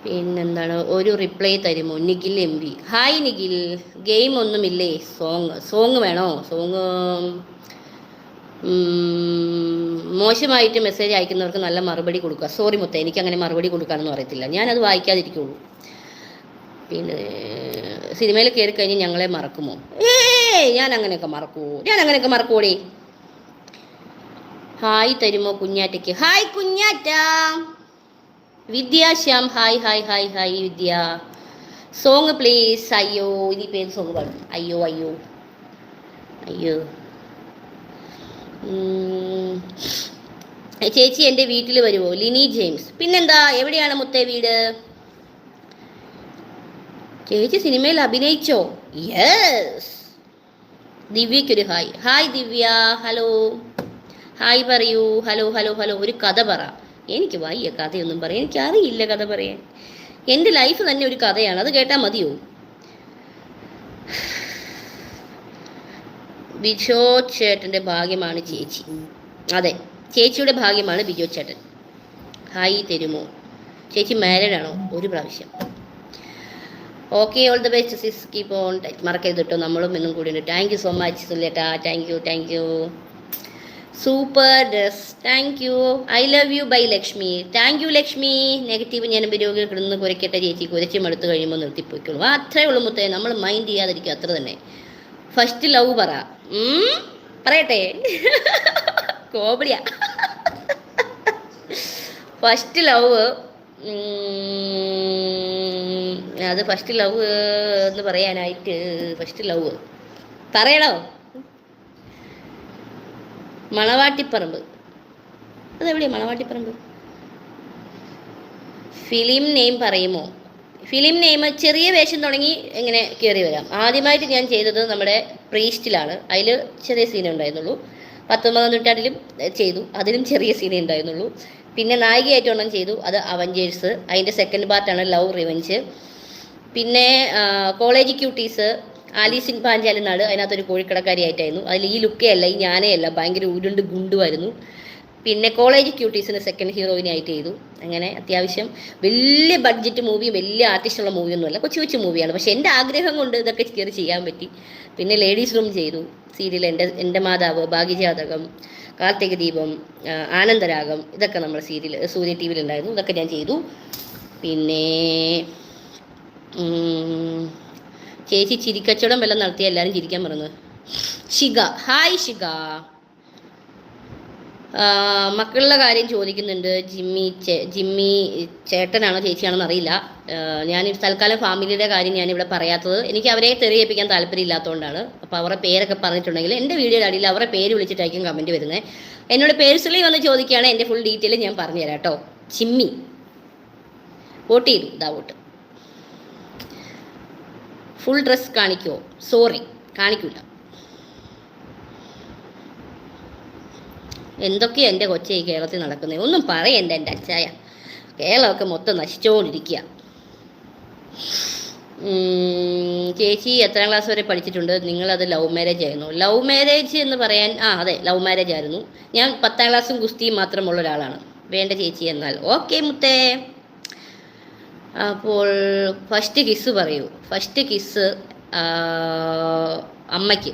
പിന്നെന്താണ്? ഒരു റിപ്ലൈ തരുമോ? Nikhil MV, hi Nikhil. Game ഒന്നുമില്ലേ? സോങ് വേണോ? സോങ് മോശമായിട്ട് മെസ്സേജ് അയക്കുന്നവർക്ക് നല്ല മറുപടി കൊടുക്കുക. സോറി മുത്തേ, എനിക്കങ്ങനെ മറുപടി കൊടുക്കാനൊന്നും അറിയത്തില്ല, ഞാനത് വായിക്കാതിരിക്കുള്ളൂ. പിന്നെ സിനിമയിൽ കയറി കഴിഞ്ഞ് ഞങ്ങളെ മറക്കുമോ? ഞാൻ അങ്ങനെയൊക്കെ മറക്കൂടി. ഹായ് തരുമോ കുഞ്ഞാറ്റയ്ക്ക്? Hi Kunjatta. Vidya Shyam hi hi hi hi Vidya. Song please. അയ്യോ, ഇനി പേര് സോങ് പാടും. അയ്യോ അയ്യോ അയ്യോ. ചേച്ചി എൻ്റെ വീട്ടിൽ വരുമോ? ലിനി ജെയിംസ്. പിന്നെന്താ, എവിടെയാണ് മുത്തേ വീട്? ചേച്ചി സിനിമയിൽ അഭിനയിച്ചോ? യെസ്. ദിവ്യക്കൊരു ഹായ്. ഹായ് ദിവ്യ. ഹലോ, ഹായ് പറയൂ. Hello hello hello. ഒരു കഥ പറ. എനിക്ക് വയ്യ കഥയൊന്നും പറയാം, എനിക്കറിയില്ല കഥ പറയാൻ. എൻ്റെ ലൈഫ് തന്നെ ഒരു കഥയാണ്, അത് കേട്ടാൽ മതിയോ? ബിജോ ചേട്ടൻ്റെ ഭാഗ്യമാണ് ചേച്ചി. അതെ, ചേച്ചിയുടെ ഭാഗ്യമാണ് ബിജോ ചേട്ടൻ. ഹായ് തരുമോ? ചേച്ചി മാരീഡ് ആണോ? ഒരു പ്രാവശ്യം. Okay, all the best sis, keep on. മറക്കരുത് കേട്ടോ, നമ്മളും ഇന്നും കൂടി ഉണ്ട്. താങ്ക് യു സോ മച്ച് സുല്ലേട്ടാ. Thank you. Super dress. Thank you. I love you bye Lakshmi. Thank you Lakshmi. Negative ഞാൻ രോഗികൾ കിടന്ന് കുരയ്ക്കട്ടെ ചേച്ചി, കുരച്ചും എടുത്ത് കഴിയുമ്പോൾ നിർത്തിപ്പോയിക്കോളൂ. അത്രേ ഉള്ളൂ മുത്തേ, നമ്മൾ മൈൻഡ് ചെയ്യാതിരിക്കും, അത്ര തന്നെ. ഫസ്റ്റ് ലവ് പറ. പറയട്ടെ? കോമഡിയാ. ഫസ്റ്റ് ലവ്, അത് ഫസ്റ്റ് ലവ് എന്ന് പറയാനായിട്ട് ഫസ്റ്റ് ലവ് പറയണോ? മണവാട്ടിപ്പറമ്പ്. അതെവിടെയാണ് മണവാട്ടിപ്പറമ്പ്? ഫിലിം നെയിം പറയുമോ? ഫിലിം നെയിം ചെറിയ വേഷം തുടങ്ങി എങ്ങനെ കയറി വരാം. ആദ്യമായിട്ട് ഞാൻ ചെയ്തത് നമ്മുടെ പ്രീസ്റ്റിലാണ്. അതിൽ ചെറിയ സീനേ ഉണ്ടായിരുന്നുള്ളൂ. 19-ാം നൂറ്റാണ്ടിലും ചെയ്തു, അതിലും ചെറിയ സീനേ ഉണ്ടായിരുന്നുള്ളൂ. പിന്നെ നായികയായിട്ട് ഒരെണ്ണം ചെയ്തു, അത് അവഞ്ചേഴ്സ്. അതിൻ്റെ സെക്കൻഡ് പാർട്ടാണ് ലവ് റിവെഞ്ച്. പിന്നെ college quotes, Alice in Panchalinadu. അതിനകത്തൊരു കോഴിക്കടക്കാരിയായിട്ടായിരുന്നു. അതിൽ ഈ ലുക്കേ അല്ല, ഈ ഞാനേ അല്ല, ഭയങ്കര ഉരുണ്ട് ഗുണ്ടുമായിരുന്നു. പിന്നെ കോളേജ് ക്യൂട്ടീസിന് സെക്കൻഡ് ഹീറോയിനായിട്ട് ചെയ്തു. അങ്ങനെ അത്യാവശ്യം വലിയ ബഡ്ജറ്റ് മൂവി, വലിയ ആർട്ടിസ്റ്റുള്ള മൂവിയൊന്നുമല്ല, കൊച്ചു മൂവിയാണ്. പക്ഷെ എൻ്റെ ആഗ്രഹം കൊണ്ട് ഇതൊക്കെ കയറി ചെയ്യാൻ പറ്റി. പിന്നെ ലേഡീസ് റൂം ചെയ്തു, സീരിയൽ എൻ്റെ മാതാവ്, ഭാഗ്യജാതകം, കാർത്തിക ദീപം, ആനന്ദരാഗം, ഇതൊക്കെ നമ്മുടെ സീരിയൽ സൂര്യ ടി വിയിലുണ്ടായിരുന്നു. ഇതൊക്കെ ഞാൻ ചെയ്തു. പിന്നെ ചേച്ചി ചിരിക്കച്ചവടം വല്ലതും നടത്തിയ എല്ലാവരും ചിരിക്കാൻ പറഞ്ഞു. ഷിഗ. Hi Shiga. മക്കളുടെ കാര്യം ചോദിക്കുന്നുണ്ട്. ജിമ്മി ചേട്ടനാണോ ചേച്ചിയാണോന്ന് അറിയില്ല. ഞാൻ തൽക്കാലം ഫാമിലിയുടെ കാര്യം ഞാനിവിടെ പറയാത്തത്, എനിക്ക് അവരെ തെറിയിപ്പിക്കാൻ താല്പര്യമില്ലാത്തതുകൊണ്ടാണ്. അപ്പോൾ അവരുടെ പേരൊക്കെ പറഞ്ഞിട്ടുണ്ടെങ്കിൽ എൻ്റെ വീഡിയോയുടെ അടിയിൽ അവരുടെ പേര് വിളിച്ചിട്ടായിരിക്കും കമൻറ്റ് വരുന്നത്. എന്നോട് പേഴ്സണലി വന്ന് ചോദിക്കുകയാണ്, എൻ്റെ ഫുൾ ഡീറ്റെയിൽ ഞാൻ പറഞ്ഞുതരാം കേട്ടോ. ജിമ്മി വോട്ട് ചെയ്തു, ഇതാ വോട്ട്. ഫുൾ ഡ്രസ് കാണിക്കുമോ? സോറി, കാണിക്കില്ല. എന്തൊക്കെയാണ് എൻ്റെ കൊച്ചേ ഈ കേരളത്തിൽ നടക്കുന്നത്, ഒന്നും പറയണ്ട എൻ്റെ അച്ചായ. കേരളമൊക്കെ മൊത്തം നശിച്ചുകൊണ്ടിരിക്കുക. ചേച്ചി എത്രാം ക്ലാസ് വരെ പഠിച്ചിട്ടുണ്ട്? നിങ്ങളത് ലവ് മാരേജ് ആയിരുന്നു? ലവ് മാരേജ് എന്ന് പറയാൻ അതെ, ലവ് മാരേജ് ആയിരുന്നു. ഞാൻ 10ാം ക്ലാസ്സും ഗുസ്തിയും മാത്രമുള്ള ഒരാളാണ്. വേണ്ട ചേച്ചി എന്നാൽ. ഓക്കെ മുത്തേ. അപ്പോൾ ഫസ്റ്റ് കിസ് പറയൂ. ഫസ്റ്റ് കിസ് അമ്മയ്ക്ക്.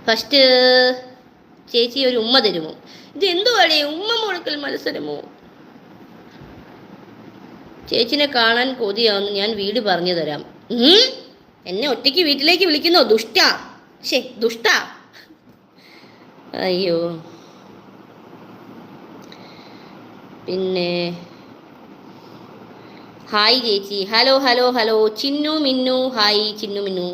ഫസ്റ്റ് ചേച്ചി ഒരു ഉമ്മ തരുമോ? ഇത് എന്തുവാടേ ഉമ്മ മുഴക്കൽ മത്സരമോ? ചേച്ചിനെ കാണാൻ കൊതിയാവുന്നു, ഞാൻ വീട് പറഞ്ഞു തരാം. എന്നെ ഒറ്റയ്ക്ക് വീട്ടിലേക്ക് വിളിക്കുന്നോ? ദുഷ്ടാ. അയ്യോ. പിന്നെ ഹായ് ചേച്ചി. ഹലോ. ചിന്നു മിന്നു. ഹായ് ചിന്നു മിന്നു.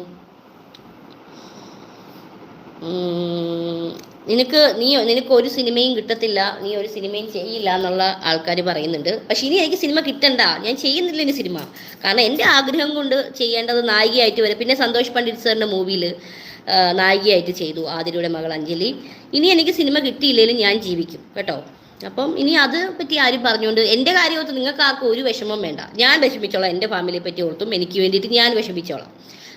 നിനക്ക് ഒരു സിനിമയും കിട്ടത്തില്ല, നീ ഒരു സിനിമയും ചെയ്യില്ല എന്നുള്ള ആൾക്കാർ പറയുന്നുണ്ട്. പക്ഷെ ഇനി എനിക്ക് സിനിമ കിട്ടണ്ട, ഞാൻ ചെയ്യുന്നില്ല ഇനി സിനിമ. കാരണം എൻ്റെ ആഗ്രഹം കൊണ്ട് ചെയ്യേണ്ടത് നായികയായിട്ട് വരും. പിന്നെ സന്തോഷ് പണ്ഡിറ്റ് സാറിൻ്റെ മൂവിയിൽ നായികയായിട്ട് ചെയ്തു, ആതിരയുടെ മകൾ അഞ്ജലി. ഇനി എനിക്ക് സിനിമ കിട്ടിയില്ലെങ്കിലും ഞാൻ ജീവിക്കും കേട്ടോ. അപ്പം ഇനി അത് പറ്റി ആരും പറഞ്ഞുകൊണ്ട് എൻ്റെ കാര്യം ഓർത്ത് നിങ്ങൾക്ക് ആർക്കും ഒരു വിഷമം വേണ്ട. ഞാൻ വിഷമിച്ചോളാം, എൻ്റെ ഫാമിലിയെ പറ്റി ഓർത്തും എനിക്ക് വേണ്ടിയിട്ട് ഞാൻ വിഷമിച്ചോളാം.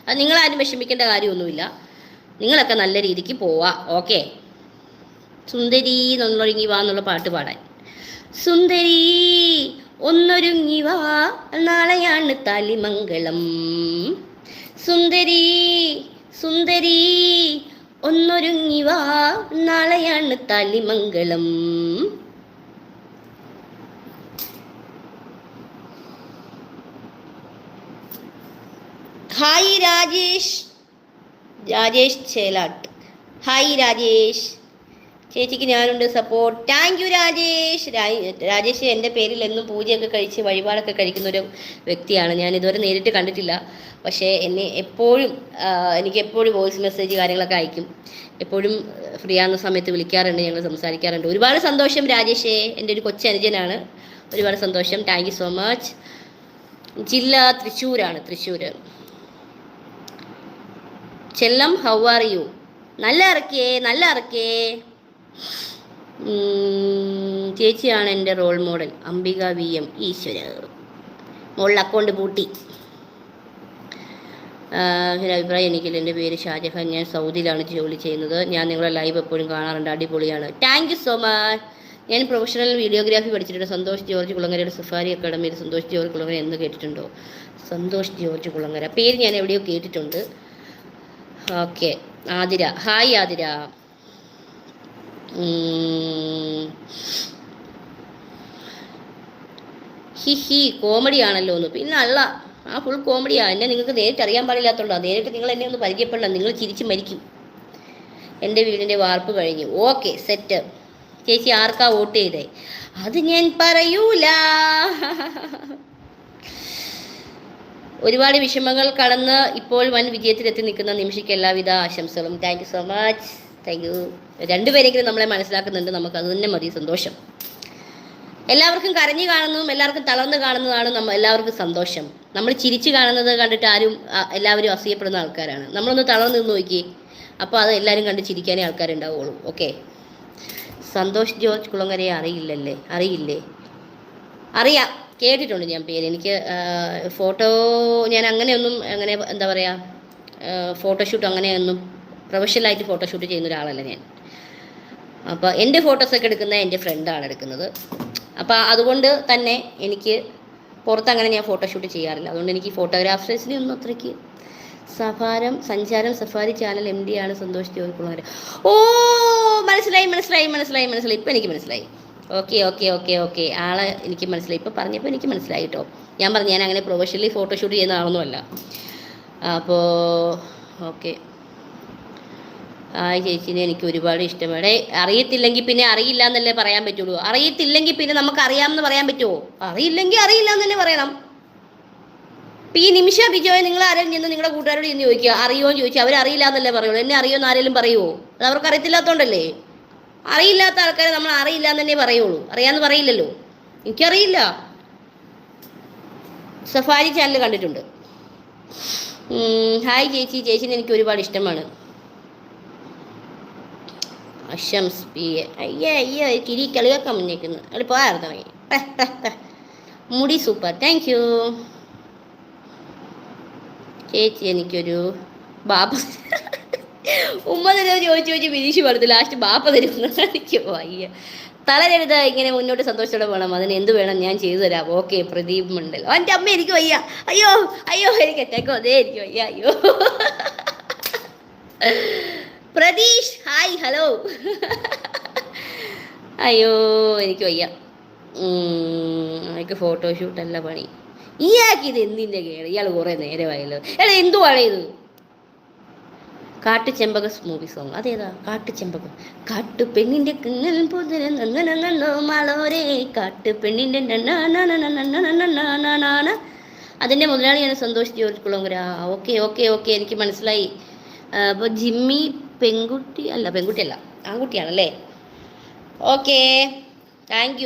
അത് നിങ്ങളാരും വിഷമിക്കേണ്ട കാര്യമൊന്നുമില്ല. നിങ്ങളൊക്കെ നല്ല രീതിക്ക് പോവാ. ഓക്കെ. സുന്ദരി ഒന്നൊരുങ്ങി വാ എന്നുള്ള പാട്ട് പാടാൻ. സുന്ദരി ഒന്നൊരുങ്ങി വാ, നാളെയാണ് താലിമംഗളം. സുന്ദരി ഒന്നൊരുങ്ങി വാ, നാളെയാണ് താലിമംഗളം. ഹായ് രാജേഷ്, രാജേഷ് ചേലാട്ട്. ഹായ് രാജേഷ്, ചേച്ചിക്ക് ഞാനുണ്ട് support. Thank you Rajesh. Rajesh എൻ്റെ പേരിൽ എന്നും പൂജയൊക്കെ കഴിച്ച് വഴിപാടൊക്കെ കഴിക്കുന്ന ഒരു വ്യക്തിയാണ്. ഞാൻ ഇതുവരെ നേരിട്ട് കണ്ടിട്ടില്ല, പക്ഷേ എനിക്ക് എപ്പോഴും വോയിസ് മെസ്സേജ് കാര്യങ്ങളൊക്കെ അയക്കും. എപ്പോഴും ഫ്രീ ആകുന്ന സമയത്ത് വിളിക്കാറുണ്ട്, ഞങ്ങൾ സംസാരിക്കാറുണ്ട്. ഒരുപാട് സന്തോഷം രാജേഷേ, എൻ്റെ ഒരു കൊച്ചനുജനാണ്. ഒരുപാട് സന്തോഷം. Thank you so much. ജില്ല തൃശ്ശൂരാണ്, Thrissur. Chellam, how are you? നല്ല ഇറക്കേ. ചേച്ചിയാണ് എൻ്റെ റോൾ മോഡൽ. അംബിക VM. ഈശ്വര, മോളിൽ അക്കൗണ്ട് പൂട്ടി. ഒരു അഭിപ്രായം എനിക്കില്ല. എൻ്റെ പേര് ഷാജഹാൻ, ഞാൻ സൗദിയിലാണ് ജോലി ചെയ്യുന്നത്. ഞാൻ നിങ്ങളുടെ ലൈവ് എപ്പോഴും കാണാറുണ്ട്, അടിപൊളിയാണ്. Thank you so much. ഞാൻ പ്രൊഫഷണൽ വീഡിയോഗ്രാഫി പഠിച്ചിട്ടുണ്ട്. സന്തോഷ് ജോർജ് കുളങ്ങരയുടെ സഫാരി അക്കാഡമിയിൽ. സന്തോഷ് ജോർജ് കുളങ്ങര എന്ന് കേട്ടിട്ടുണ്ടോ? സന്തോഷ് ജോർജ് കുളങ്ങര പേര് ഞാൻ എവിടെയോ കേട്ടിട്ടുണ്ട്. Okay. Athira, hi Athira. Comedy ആണല്ലോ ഒന്ന്. പിന്നെ അല്ല, ആ ഫുൾ കോമഡിയാ. എന്നെ നിങ്ങൾക്ക് നേരിട്ട് അറിയാൻ പാടില്ലാത്തതുകൊണ്ടോ? നേരിട്ട് നിങ്ങൾ എന്നെ ഒന്ന് പരിചയപ്പെടണം. നിങ്ങൾ ചിരിച്ച് മരിക്കും. എൻ്റെ വീടിൻ്റെ വാർപ്പ് കഴിഞ്ഞു. Okay, set. ചേച്ചി ആർക്കാ വോട്ട് ചെയ്തേ? അത് ഞാൻ പറയൂല. ഒരുപാട് വിഷമങ്ങൾ കടന്ന് ഇപ്പോൾ വൻ വിജയത്തിലെത്തി നിൽക്കുന്ന നിമിഷയ്ക്ക് എല്ലാവിധ ആശംസകളും. Thank you so much. Thank you. രണ്ടുപേരെങ്കിലും നമ്മളെ മനസ്സിലാക്കുന്നുണ്ട്, നമുക്ക് അത് തന്നെ മതി. സന്തോഷം. എല്ലാവർക്കും കരഞ്ഞു കാണുന്നതും എല്ലാവർക്കും തളർന്ന് കാണുന്നതാണ് എല്ലാവർക്കും സന്തോഷം. നമ്മൾ ചിരിച്ച് കാണുന്നത് കണ്ടിട്ട് എല്ലാവരും അസൂയപ്പെടുന്ന ആൾക്കാരാണ്. നമ്മളൊന്ന് തളർന്ന് നിന്ന് നോക്കി, അപ്പോൾ അത് എല്ലാവരും കണ്ട് ചിരിക്കാനേ ആൾക്കാരുണ്ടാവുള്ളൂ. ഓക്കെ. സന്തോഷ് ജോർജ് കുളങ്ങരയെ അറിയില്ലേ? അറിയാം, കേട്ടിട്ടുണ്ട് ഞാൻ പേര്. എനിക്ക് ഞാൻ എന്താ പറയുക, ഫോട്ടോഷൂട്ട് അങ്ങനെയൊന്നും പ്രൊഫഷണലായിട്ട് ഫോട്ടോഷൂട്ട് ചെയ്യുന്ന ഒരാളല്ല ഞാൻ. അപ്പോൾ എൻ്റെ ഫോട്ടോസൊക്കെ എടുക്കുന്നത് എൻ്റെ ഫ്രണ്ടാണ് എടുക്കുന്നത്. അപ്പോൾ അതുകൊണ്ട് തന്നെ എനിക്ക് പുറത്തങ്ങനെ ഞാൻ ഫോട്ടോഷൂട്ട് ചെയ്യാറില്ല. അതുകൊണ്ട് എനിക്ക് ഫോട്ടോഗ്രാഫേഴ്സിനെ ഒന്നും അത്രയ്ക്ക്. സഞ്ചാരം സഫാരി ചാനൽ MD ആണ് സന്തോഷ് ജോർജ് കുളങ്ങര. ഓ, മനസ്സിലായി. ഇപ്പം എനിക്ക് മനസ്സിലായി. ഓക്കെ. ആളെ എനിക്ക് മനസ്സിലായി. ഇപ്പോൾ പറഞ്ഞപ്പോൾ എനിക്ക് മനസ്സിലായി കേട്ടോ. ഞാൻ അങ്ങനെ പ്രൊഫഷണലി ഫോട്ടോഷൂട്ട് ചെയ്യുന്ന ആളൊന്നുമല്ല. അപ്പോൾ ഓക്കെ. ചേച്ചീനെ എനിക്ക് ഒരുപാട് ഇഷ്ടമാണ്. അറിയത്തില്ലെങ്കിൽ പിന്നെ അറിയില്ല എന്നല്ലേ പറയാൻ പറ്റുള്ളൂ. അറിയത്തില്ലെങ്കിൽ പിന്നെ നമുക്ക് അറിയാമെന്ന് പറയാൻ പറ്റുമോ? അറിയില്ലെങ്കിൽ അറിയില്ല എന്ന് തന്നെ പറയണം. ഇപ്പം ഈ നിമിഷ ബിജോയെ നിങ്ങൾ ആരെങ്കിലും ചെന്ന് നിങ്ങളുടെ കൂട്ടുകാരോട് ചെന്ന് ചോദിക്കുക, അറിയുമോ എന്ന് ചോദിച്ചാൽ അവരറിയില്ല എന്നല്ലേ പറയുള്ളൂ. എന്നെ അറിയുമെന്ന് ആരെങ്കിലും പറയുമോ? അത് അവർക്ക് അറിയത്തില്ലാത്തതുകൊണ്ടല്ലേ. അറിയില്ലാത്ത ആൾക്കാരെ നമ്മൾ അറിയില്ല എന്ന് തന്നെ പറയുള്ളൂ, അറിയാമെന്ന് പറയില്ലല്ലോ. എനിക്കറിയില്ല. സഫാരി ചാനൽ കണ്ടിട്ടുണ്ട്. ഹായ് ചേച്ചീനെ എനിക്ക് ഒരുപാട് ഇഷ്ടമാണ്. അശംസ് PA. അയ്യോ ചിരി കളിയാക്കാൻ മുന്നേക്കുന്നു. അവിടെ പോയായിരുന്നു മുടി സൂപ്പർ. താങ്ക് യു ചേച്ചി. എനിക്കൊരു ബാപ്പ ഉമ്മ തരുമോ ചോദിച്ച് വിരീക്ഷ പടുത്തു. ലാസ്റ്റ് ബാപ്പ തരുമെന്ന് കാണിക്കുമോ? തളരരുത്, ഇങ്ങനെ മുന്നോട്ട് സന്തോഷത്തോടെ വേണം. അതിന് എന്ത് വേണം ഞാൻ ചെയ്തു തരാം. ഓക്കെ. പ്രദീപ് മണ്ഡൽ. എൻ്റെ അമ്മ എനിക്ക് വയ്യ. അയ്യോ എനിക്ക് അറ്റാക്കോ അതേ എനിക്ക് വയ്യ. അയ്യോ പ്രതീഷ്, ഹായ്, ഹലോ. അയ്യോ എനിക്ക് വയ്യ. എനിക്ക് ഫോട്ടോഷൂട്ടല്ല പണി. ഇത് എന്തിൻ്റെ കേട്? ഇയാൾ കുറേ നേരമായല്ലോ. എന്തുവാണ് ഇത്? കാട്ടുചെമ്പക മൂവി സോങ്. അതേതാ? കാട്ടുചെമ്പകം. കാട്ടുപെണ്ണിൻ്റെ മളോരേ കാട്ടുപെണ്ണിൻ്റെ അതിൻ്റെ മുതലാളിയാണ് സന്തോഷ് ജോർജ് കുളങ്ങര. ഓക്കെ എനിക്ക് മനസ്സിലായി. അപ്പോൾ ജിമ്മി പെൺകുട്ടിയല്ല, ആൺകുട്ടിയാണല്ലേ. ഓക്കെ. താങ്ക്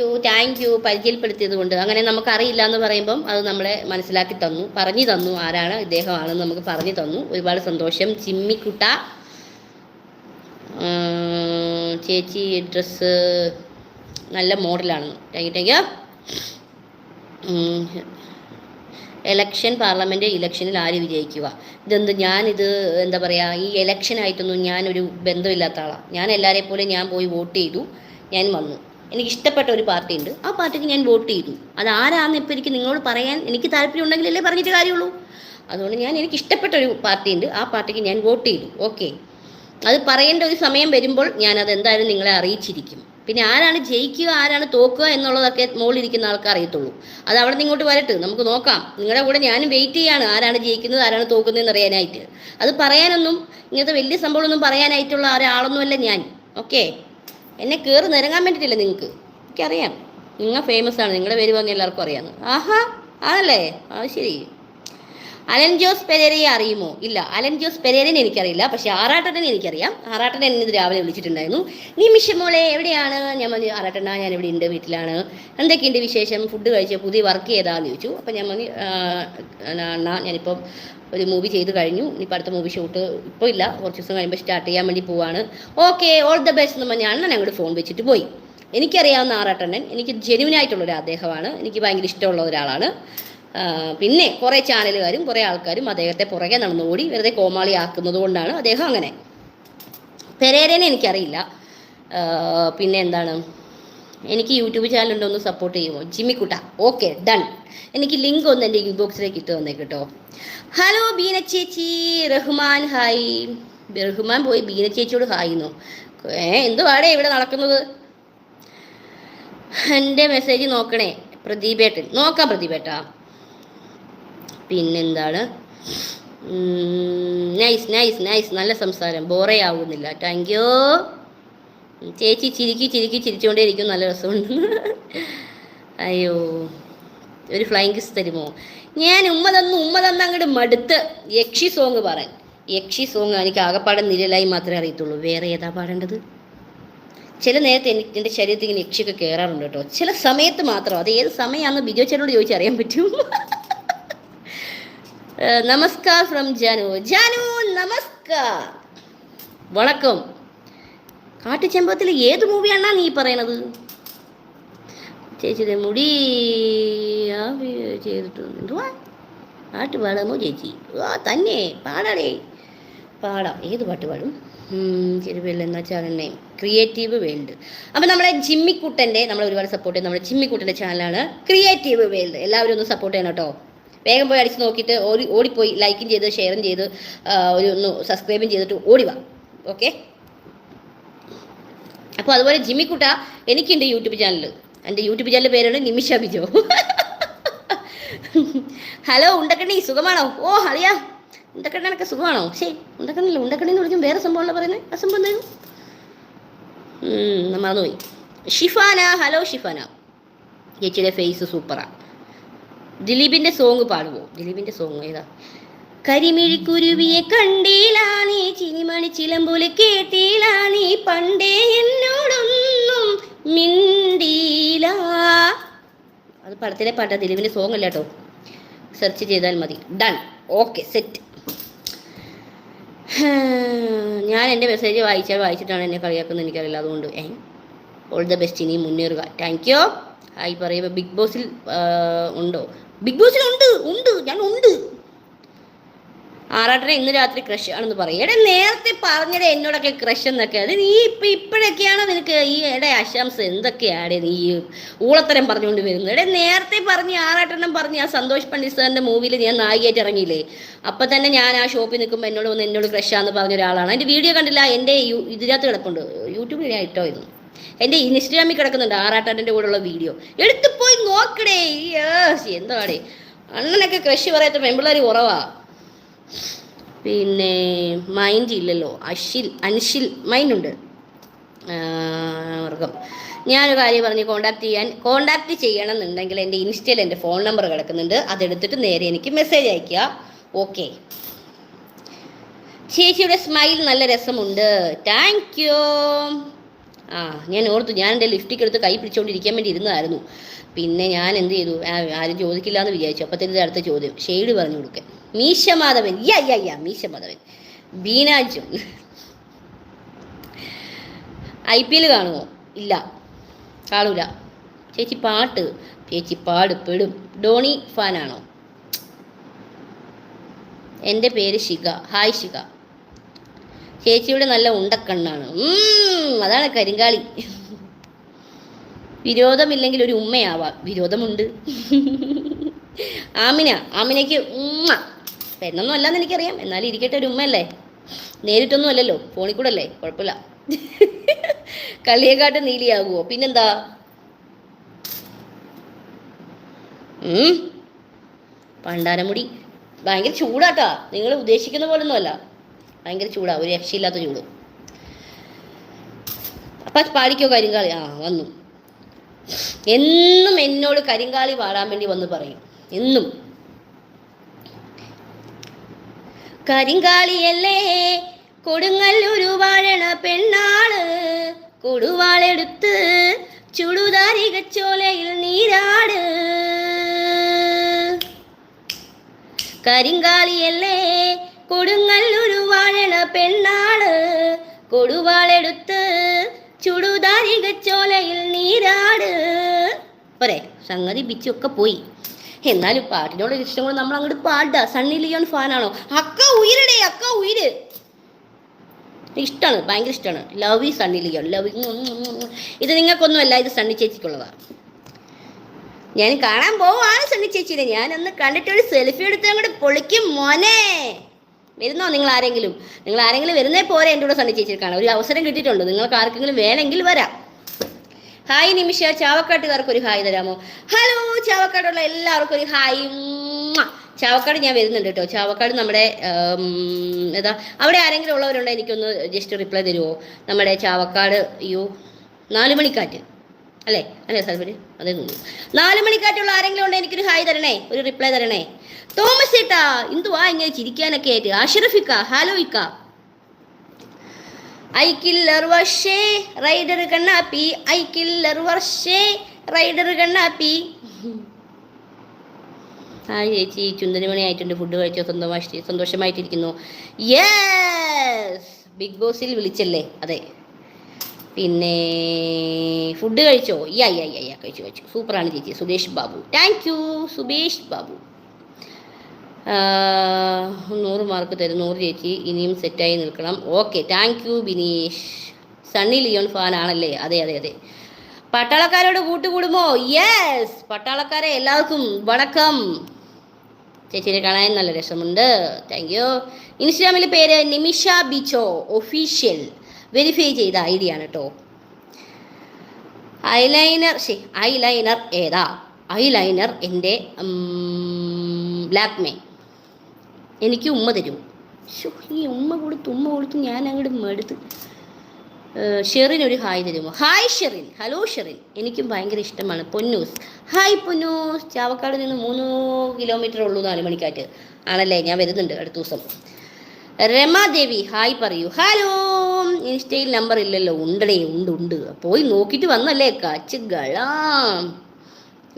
യു പരിചയപ്പെടുത്തിയത് കൊണ്ട്. അങ്ങനെ നമുക്കറിയില്ല എന്ന് പറയുമ്പം അത് നമ്മളെ മനസ്സിലാക്കി തന്നു, പറഞ്ഞു തന്നു ആരാണ് ഇദ്ദേഹമാണെന്ന് നമുക്ക് പറഞ്ഞു തന്നു. ഒരുപാട് സന്തോഷം. ചിമ്മിക്കുട്ട ചേച്ചി ഡ്രസ്സ് നല്ല മോഡലാണ്. Thank you. പാർലമെൻറ്റ് ഇലക്ഷനിൽ ആര് വിജയിക്കുക? ഞാനിത് എന്താ പറയുക, ഈ ഇലക്ഷനായിട്ടൊന്നും ഞാനൊരു ബന്ധമില്ലാത്ത ആളാണ്. ഞാൻ എല്ലാവരെയും പോലെ ഞാൻ പോയി വോട്ട് ചെയ്തു, ഞാൻ വന്നു. എനിക്കിഷ്ടപ്പെട്ട ഒരു പാർട്ടി ഉണ്ട്, ആ പാർട്ടിക്ക് ഞാൻ വോട്ട് ചെയ്തു. അത് ആരാണെന്ന് ഇപ്പോൾ എനിക്ക് നിങ്ങളോട് പറയാൻ എനിക്ക് താല്പര്യം ഉണ്ടെങ്കിലല്ലേ പറഞ്ഞിട്ട് കാര്യമുള്ളൂ. അതുകൊണ്ട് എനിക്കിഷ്ടപ്പെട്ട ഒരു പാർട്ടി ഉണ്ട്, ആ പാർട്ടിക്ക് ഞാൻ വോട്ട് ചെയ്തു. ഓക്കെ. അത് പറയേണ്ട ഒരു സമയം വരുമ്പോൾ ഞാനത് എന്തായാലും നിങ്ങളെ അറിയിച്ചിരിക്കും. പിന്നെ ആരാണ് ജയിക്കുക ആരാണ് തോക്കുക എന്നുള്ളതൊക്കെ മുകളിലിരിക്കുന്ന ആൾക്കാർ അറിയത്തുള്ളൂ. അത് അവിടെ നിന്ന് ഇങ്ങോട്ട് വരട്ടെ, നമുക്ക് നോക്കാം. നിങ്ങളുടെ കൂടെ ഞാനും വെയിറ്റ് ചെയ്യാണ് ആരാണ് ജയിക്കുന്നത് ആരാണ് തോക്കുന്നതെന്ന് അറിയാനായിട്ട്. അത് പറയാനൊന്നും ഇങ്ങനത്തെ വലിയ സംഭവമൊന്നും പറയാനായിട്ടുള്ള ഒരാളൊന്നുമല്ല ഞാൻ. ഓക്കെ, എന്നെ കയറി നിരങ്ങാൻ വേണ്ടിയിട്ടില്ല നിങ്ങൾക്ക്, എനിക്കറിയാം നിങ്ങൾ ഫേമസ് ആണ്, നിങ്ങളുടെ പേര് പറഞ്ഞ എല്ലാവർക്കും അറിയാമെന്ന്. ആഹാ, ആണല്ലേ, അത് ശരി. അലൻ ജോസ് പെരേരയെ അറിയുമോ? ഇല്ല, അലൻ ജോസ് പെരേരനെ എനിക്കറിയില്ല, പക്ഷെ ആറാട്ടനെ എനിക്കറിയാം. ആറാട്ടനെ എന്നെ രാവിലെ വിളിച്ചിട്ടുണ്ടായിരുന്നു. നിമിഷമോളെ എവിടെയാണ്? ഞാൻ പറഞ്ഞു ആറാട്ടണ്ണ ഞാൻ ഇവിടെ ഉണ്ട്, വീട്ടിലാണ്. എന്തൊക്കെയുണ്ട് വിശേഷം? ഫുഡ് കഴിച്ചോ? പുതിയ വർക്ക് ചെയ്താന്ന് ചോദിച്ചു. അപ്പം ഞാൻ പറഞ്ഞു അണ്ണാ ഞാനിപ്പം ഒരു മൂവി ചെയ്ത് കഴിഞ്ഞു, ഇനിയിപ്പോൾ അടുത്ത മൂവി ഷൂട്ട് ഇപ്പോൾ ഇല്ല, കുറച്ച് ദിവസം കഴിയുമ്പോൾ സ്റ്റാർട്ട് ചെയ്യാൻ വേണ്ടി പോവാണ്. ഓക്കെ, ഓൾ ദ ബെസ്റ്റ് എന്ന് പറഞ്ഞാൽ അണ്ണൻ അങ്ങോട്ട് ഫോൺ വെച്ചിട്ട് പോയി. എനിക്കറിയാവുന്ന ആറാട്ടണ്ണൻ എനിക്ക് ജെന്യുവിനായിട്ടുള്ളൊരു അദ്ദേഹമാണ്, എനിക്ക് ഭയങ്കര ഇഷ്ടമുള്ള ഒരാളാണ്. പിന്നെ കുറേ ചാനലുകാരും കുറേ ആൾക്കാരും അദ്ദേഹത്തെ പുറകെ നടന്നു ഓടി വെറുതെ കോമാളിയാക്കുന്നത് കൊണ്ടാണ് അദ്ദേഹം അങ്ങനെ. പെരേരനെ എനിക്കറിയില്ല. പിന്നെ എന്താണ്, എനിക്ക് യൂട്യൂബ് ചാനലുണ്ടോ ഒന്ന് സപ്പോർട്ട് ചെയ്യുമോ? ജിമ്മിക്കുട്ട, ഓക്കെ ഡൺ. എനിക്ക് ലിങ്ക് ഒന്ന് എൻ്റെ ഇൻബോക്സിലേക്ക് ഇട്ട് തന്നേ കേട്ടോ. ഹലോ ബീന ചേച്ചി. റഹ്മാൻ ഹായ്. റഹ്മാൻ പോയി ബീന ചേച്ചിയോട് ഹായിന്നോ? എന്തുവാടേ ഇവിടെ നടക്കുന്നത്? എൻ്റെ മെസ്സേജ് നോക്കണേ പ്രദീപേട്ടൻ. നോക്കാം പ്രദീപേട്ടാ. പിന്നെന്താണ്, നൈസ് നൈസ് നൈസ്, നല്ല സംസാരം, ബോറേ ആവുന്നില്ല. താങ്ക് യു ചേച്ചി. ചിരിച്ചുകൊണ്ടേ ഇരിക്കും, നല്ല രസമുണ്ട്. അയ്യോ, ഒരു ഫ്ലൈങ് കിസ് തരുമോ? ഞാൻ ഉമ്മ തന്ന് അങ്ങോട്ട് മടുത്ത്. യക്ഷി സോങ് പറയാൻ. യക്ഷി സോങ് എനിക്ക് ആകെപ്പാടെ നിഴലായി മാത്രമേ അറിയത്തുള്ളൂ. വേറെ ഏതാ പാടേണ്ടത്? ചില നേരത്തെ എൻ്റെ ശരീരത്തിൽ ഇങ്ങനെ യക്ഷിയൊക്കെ കയറാറുണ്ട് കേട്ടോ, ചില സമയത്ത് മാത്രം. അത് ഏത് സമയമാണെന്ന് ബിജോ ചേട്ടനോട് ചോദിച്ചറിയാൻ പറ്റും. നമസ്കാർ ഫ്രം ജാനു. ജാനു നമസ്കാർ, വണക്കം. കാട്ടുചെമ്പകത്തിൽ ഏത് മൂവിയാണാ നീ പറയണത്? ചേച്ചിയുടെ മുടി ചെയ്തിട്ടുണ്ട്. എന്തുവാ പാട്ട് പാടാമോ ചേച്ചി? തന്നെ പാടാടേ, പാടാം. ഏത് പാട്ട് പാടും? ചെരുവല്ല എന്ന് വെച്ചാൽ തന്നെ ക്രിയേറ്റീവ് വേൾഡ്. അപ്പം നമ്മുടെ ജിമ്മിക്കുട്ടൻ്റെ, നമ്മൾ ഒരുപാട് സപ്പോർട്ട് ചെയ്യുന്ന നമ്മുടെ ജിമ്മിക്കുട്ടൻ്റെ ചാനലാണ് ക്രിയേറ്റീവ് വേൾഡ്. എല്ലാവരും ഒന്ന് സപ്പോർട്ട് ചെയ്യണം കേട്ടോ. വേഗം പോയി അടിച്ച് നോക്കിയിട്ട് ഓടിപ്പോയി ലൈക്കും ചെയ്ത് ഷെയറും ചെയ്ത് ഒന്ന് സബ്സ്ക്രൈബും ചെയ്തിട്ട് ഓടിവാ. ഓക്കെ, അപ്പോൾ അതുപോലെ ജിമ്മിക്കുട്ട എനിക്കുണ്ട് യൂട്യൂബ് ചാനൽ. എൻ്റെ യൂട്യൂബ് ചാനൽ പേരാണ് നിമിഷ ബിജോ. ഹലോ ഉണ്ടക്കണ്ണി, സുഖമാണോ? ഓ അറിയാ, ഉണ്ടക്കണ്ണനൊക്കെ സുഖമാണോ? ശരി, ഉണ്ടക്കണ്ണില്ല, ഉണ്ടക്കണ്ണിന്ന് വിളിക്കും വേറെ സംഭവമല്ല പറയുന്നത്. ആ സംഭവം എന്തായാലും മറന്നുപോയി. ഷിഫാന, ഹലോ ഷിഫാന. ചേച്ചിയുടെ ഫേസ് സൂപ്പറാ. ദിലീപിൻ്റെ സോങ് പാടുമോ? ദിലീപിൻ്റെ സോങ് ഏതാ? കരിമിഴിക്കുരുവിയെ കണ്ടീലാണീ, ചിനിമണി ചിലമ്പൂല് കേട്ടീലാണീ, പണ്ടേ എന്നോടൊന്നും മിണ്ടീല. അത് പടത്തിലെ പാട്ടാ, ദിലീപിൻ്റെ സോങ് അല്ല കേട്ടോ, സെർച്ച് ചെയ്താൽ മതി. Done, okay, set. ഞാൻ എൻ്റെ മെസ്സേജ് വായിച്ചിട്ടാണ് എന്നെ കളിയാക്കുന്നത്, എനിക്കറിയില്ല. അതുകൊണ്ട് ഓൾ ദ ബെസ്റ്റ്, ഇനി മുന്നേറുക. Thank you. ഹായ് പറയുമ്പോൾ ബിഗ് ബോസിൽ ഉണ്ടോ? ബിഗ് ബോസിലുണ്ട്, ഞാൻ ഉണ്ട്. ആറാട്ടനെ ഇന്ന് രാത്രി ക്രഷ് ആണെന്ന് പറയും. എടേ നേരത്തെ പറഞ്ഞടേ എന്നോടൊക്കെ ക്രഷ് എന്നൊക്കെ. അത് നീ ഇപ്പോഴൊക്കെയാണ് നിനക്ക് ഈ ആശംസ എന്തൊക്കെയാണ് നീ ഊളത്തരം പറഞ്ഞുകൊണ്ട് വരുന്നത്? എടേ നേരത്തെ പറഞ്ഞ് ആറാട്ടെണ്ണം പറഞ്ഞ് ആ സന്തോഷ് പണ്ഡിറ്റ് സാറിൻ്റെ മൂവിയിൽ ഞാൻ നായികയായിട്ട് ഇറങ്ങിയില്ലേ, അപ്പം തന്നെ ഞാൻ ആ ഷോപ്പിൽ നിൽക്കുമ്പോൾ എന്നോട് ക്രഷാന്ന് പറഞ്ഞ ഒരാളാണ്. എൻ്റെ വീഡിയോ കണ്ടില്ല, എൻ്റെ ഇതിനകത്ത് കിടപ്പുണ്ട്, യൂട്യൂബിൽ ഞാൻ ഇട്ടോ ഇത്, എൻ്റെ ഇൻസ്റ്റാഗ്രാമിൽ കിടക്കുന്നുണ്ട് ആറാട്ടാൻ്റെ കൂടെയുള്ള വീഡിയോ. എടുത്തു പോയി നോക്കടേ. എന്താടേ അണ്ണനൊക്കെ ക്രഷ് പറയാത്ത പെമ്പിള്ളേർ കുറവാ. പിന്നെ മൈൻഡ് ഇല്ലല്ലോ. അൻഷിൽ മൈൻഡുണ്ട്. മൃഗം. ഞാനൊരു കാര്യം പറഞ്ഞ് കോണ്ടാക്ട് ചെയ്യണം എന്നുണ്ടെങ്കിൽ എൻ്റെ ഇൻസ്റ്റയിൽ എൻ്റെ ഫോൺ നമ്പർ കിടക്കുന്നുണ്ട്, അതെടുത്തിട്ട് നേരെ എനിക്ക് മെസ്സേജ് അയയ്ക്കുക. ഓക്കെ. ചേച്ചിയുടെ സ്മൈൽ നല്ല രസമുണ്ട്. Thank you. ഞാൻ ഓർത്തു, ഞാൻ എൻ്റെ ലിഫ്റ്റിക്ക് എടുത്ത് കൈ പിടിച്ചുകൊണ്ടിരിക്കാൻ വേണ്ടി ഇരുന്നതായിരുന്നു. പിന്നെ ഞാൻ എന്ത് ചെയ്തു, ആരും ചോദിക്കില്ല എന്ന് വിചാരിച്ചു. അപ്പോഴത്തേക്ക് അടുത്ത ചോദ്യം ഷെയ്ഡ് പറഞ്ഞു കൊടുക്കാൻ. മീശമാധവൻ, മീശമാധവൻ. ബീനാജും IPL കാണുമോ? ഇല്ല, കാണൂല. ചേച്ചി പെടും. ധോണി ഫാനാണോ? എൻ്റെ പേര് ശിഖ. ഹായ് ശിഖ. ചേച്ചിയുടെ നല്ല ഉണ്ടക്കണ്ണാണ്. അതാണ് കരിങ്കാളി. വിരോധമില്ലെങ്കിൽ ഒരു ഉമ്മയാവാം. വിരോധമുണ്ട്. ആമിനയ്ക്ക് പെണ്ണൊന്നും അല്ലാന്ന് എനിക്കറിയാം, എന്നാലും ഇരിക്കട്ടെ, ഒരു ഉമ്മയല്ലേ. നേരിട്ടൊന്നും അല്ലല്ലോ, ഫോണിൽ കൂടെ അല്ലേ, കുഴപ്പമില്ല. കളിയെക്കാട്ട് നീലിയാകുമോ? പിന്നെന്താ? പണ്ടാരമുടി ഭയങ്കര ചൂടാട്ടാ, നിങ്ങൾ ഉദ്ദേശിക്കുന്ന പോലൊന്നും അല്ല, ഭയങ്കര ചൂടാ, ഒരു രക്ഷയില്ലാത്ത ചൂട്. അപ്പം പാടിക്കോ കരിങ്കാളി. ആ വന്നു. എന്നും എന്നോട് കരിങ്കാളി പാടാൻ വേണ്ടി വന്ന് പറയും, എന്നും. കരിങ്കാളിയല്ലേ കൊടുങ്ങല്ലൂരു വാഴണ പെണ്ണാള്, കൊടുവാളെടുത്ത് ചുടുതാരികച്ചോലയിൽ നീരാട്. കരിങ്കാളിയല്ലേ കൊടുങ്ങല്ലൂരു വാഴണ പെണ്ണാള്, കൊടുവാളെടുത്ത് ചുടുതാരികച്ചോലയിൽ നീരാട്. പോരെ, സംഗതി ബിച്ചൊക്കെ പോയി. എന്നാലും പാട്ടിനോട് ഇഷ്ടം കൊണ്ട് നമ്മൾ അങ്ങോട്ട് പാടുക. സണ്ണി ലിയോൺ ഫാനാണോ? അക്ക ഉയരടേ, അക്ക ഉയര്. ഇഷ്ടമാണ്, ഭയങ്കര ഇഷ്ടമാണ്. ലവ് ഈ സണ്ണി ലിയോൺ, ലവ്. ഇത് നിങ്ങൾക്കൊന്നുമല്ല, ഇത് സണ്ണി ചേച്ചിക്കുള്ളതാണ്. ഞാൻ കാണാൻ പോവാണ് സണ്ണി ചേച്ചീനെ. ഞാനൊന്ന് കണ്ടിട്ടൊരു സെൽഫി എടുത്ത് അങ്ങോട്ട് പൊളിക്കും മോനെ. വരുന്നോ നിങ്ങൾ ആരെങ്കിലും വരുന്നേ പോരെ എൻ്റെ കൂടെ സണ്ണി ചേച്ചിയെ കാണാം. ഒരു അവസരം കിട്ടിയിട്ടുണ്ട്, നിങ്ങൾക്ക് ആർക്കെങ്കിലും വേണമെങ്കിൽ വരാം. ഹായ് നിമിഷ, ചാവക്കാട്ടുകാർക്ക് ഒരു ഹായ് തരാമോ? ഹലോ ചാവക്കാടുള്ള എല്ലാവർക്കും ഒരു ഹായ്. ചാവക്കാട് ഞാൻ വരുന്നുണ്ട് കേട്ടോ. ചാവക്കാട് നമ്മുടെ ഏതാ, അവിടെ ആരെങ്കിലും ഉള്ളവരുണ്ടോ? എനിക്കൊന്ന് ജസ്റ്റ് റിപ്ലൈ തരുമോ? നമ്മുടെ ചാവക്കാട് 4 മണിക്കാറ്റ് അല്ലേ, അല്ലേ സ്ഥലപ്പേര്? അതേ തോന്നുന്നു. 4 മണിക്കാറ്റുള്ള ആരെങ്കിലും ഉണ്ടോ? എനിക്കൊരു ഹായ് തരണേ, ഒരു റിപ്ലൈ തരണേ. തോമസ് ഏട്ടാ, എന്തുവാ ഇങ്ങനെ ചിരിക്കാനൊക്കെ ആയിട്ട്? അഷറഫിക്ക, ഹലോ ഇക്ക. I killer വർഷേ rider Kannappi, I killer വർഷേ rider Kannappi. Hi ചേച്ചി, ചുന്തരിമണി ആയിട്ടുണ്ട്. ഫുഡ് കഴിച്ചോ? സന്തോഷമായിട്ടിരിക്കുന്നു. യെസ്, ബിഗ് ബോസിൽ വിളിച്ചല്ലേ? അതെ. പിന്നെ ഫുഡ് കഴിച്ചോ? കഴിച്ചു. സൂപ്പറാണ് ചേച്ചി. Suresh Babu, thank you Subesh Babu. 100 mark തരും. 100 ചേച്ചി, ഇനിയും സെറ്റായി നിൽക്കണം. Okay, thank you Bineesh. Sunny Leone fan ആണല്ലേ? അതെ. പട്ടാളക്കാരോട് കൂട്ടുകൂടുമോ? യെസ്, പട്ടാളക്കാരെ എല്ലാവർക്കും വണക്കം. ചേച്ചിനെ കാണാൻ നല്ല രസമുണ്ട്, താങ്ക് യു. ഇൻസ്റ്റാഗ്രാമിൽ പേര് നിമിഷ ബിച്ചോ ഒഫീഷ്യൽ, വെരിഫൈ ചെയ്ത ID ആണ് കേട്ടോ. ഐലൈനർ ഏതാ? ഐലൈനർ എൻ്റെ ലാക്മേ. എനിക്ക് ഉമ്മ തരും. ഈ ഉമ്മ കൊടുത്ത് ഞാൻ അങ്ങോട്ട് മടുത്ത്. ഷെറിൻ ഒരു ഹായ് തരുമോ? ഹായ് ഷെറിൻ. ഹലോ ഷെറിൻ, എനിക്കും ഭയങ്കര ഇഷ്ടമാണ്. പൊന്നൂസ്, ഹായ് പൊന്നൂസ്. ചാവക്കാട് നിന്ന് 3 കിലോമീറ്റർ ഉള്ളൂ 4 മണിക്കാറ്റ് ആണല്ലേ? ഞാൻ വരുന്നുണ്ട് അടുത്ത ദിവസം. രമാദേവി ഹായ് പറയൂ. ഹലോ, ഇൻസ്റ്റയിൽ നമ്പർ ഇല്ലല്ലോ? ഉണ്ടടേ, ഉണ്ട്. പോയി നോക്കിയിട്ട് വന്നല്ലേ കാച്ചുകളാം.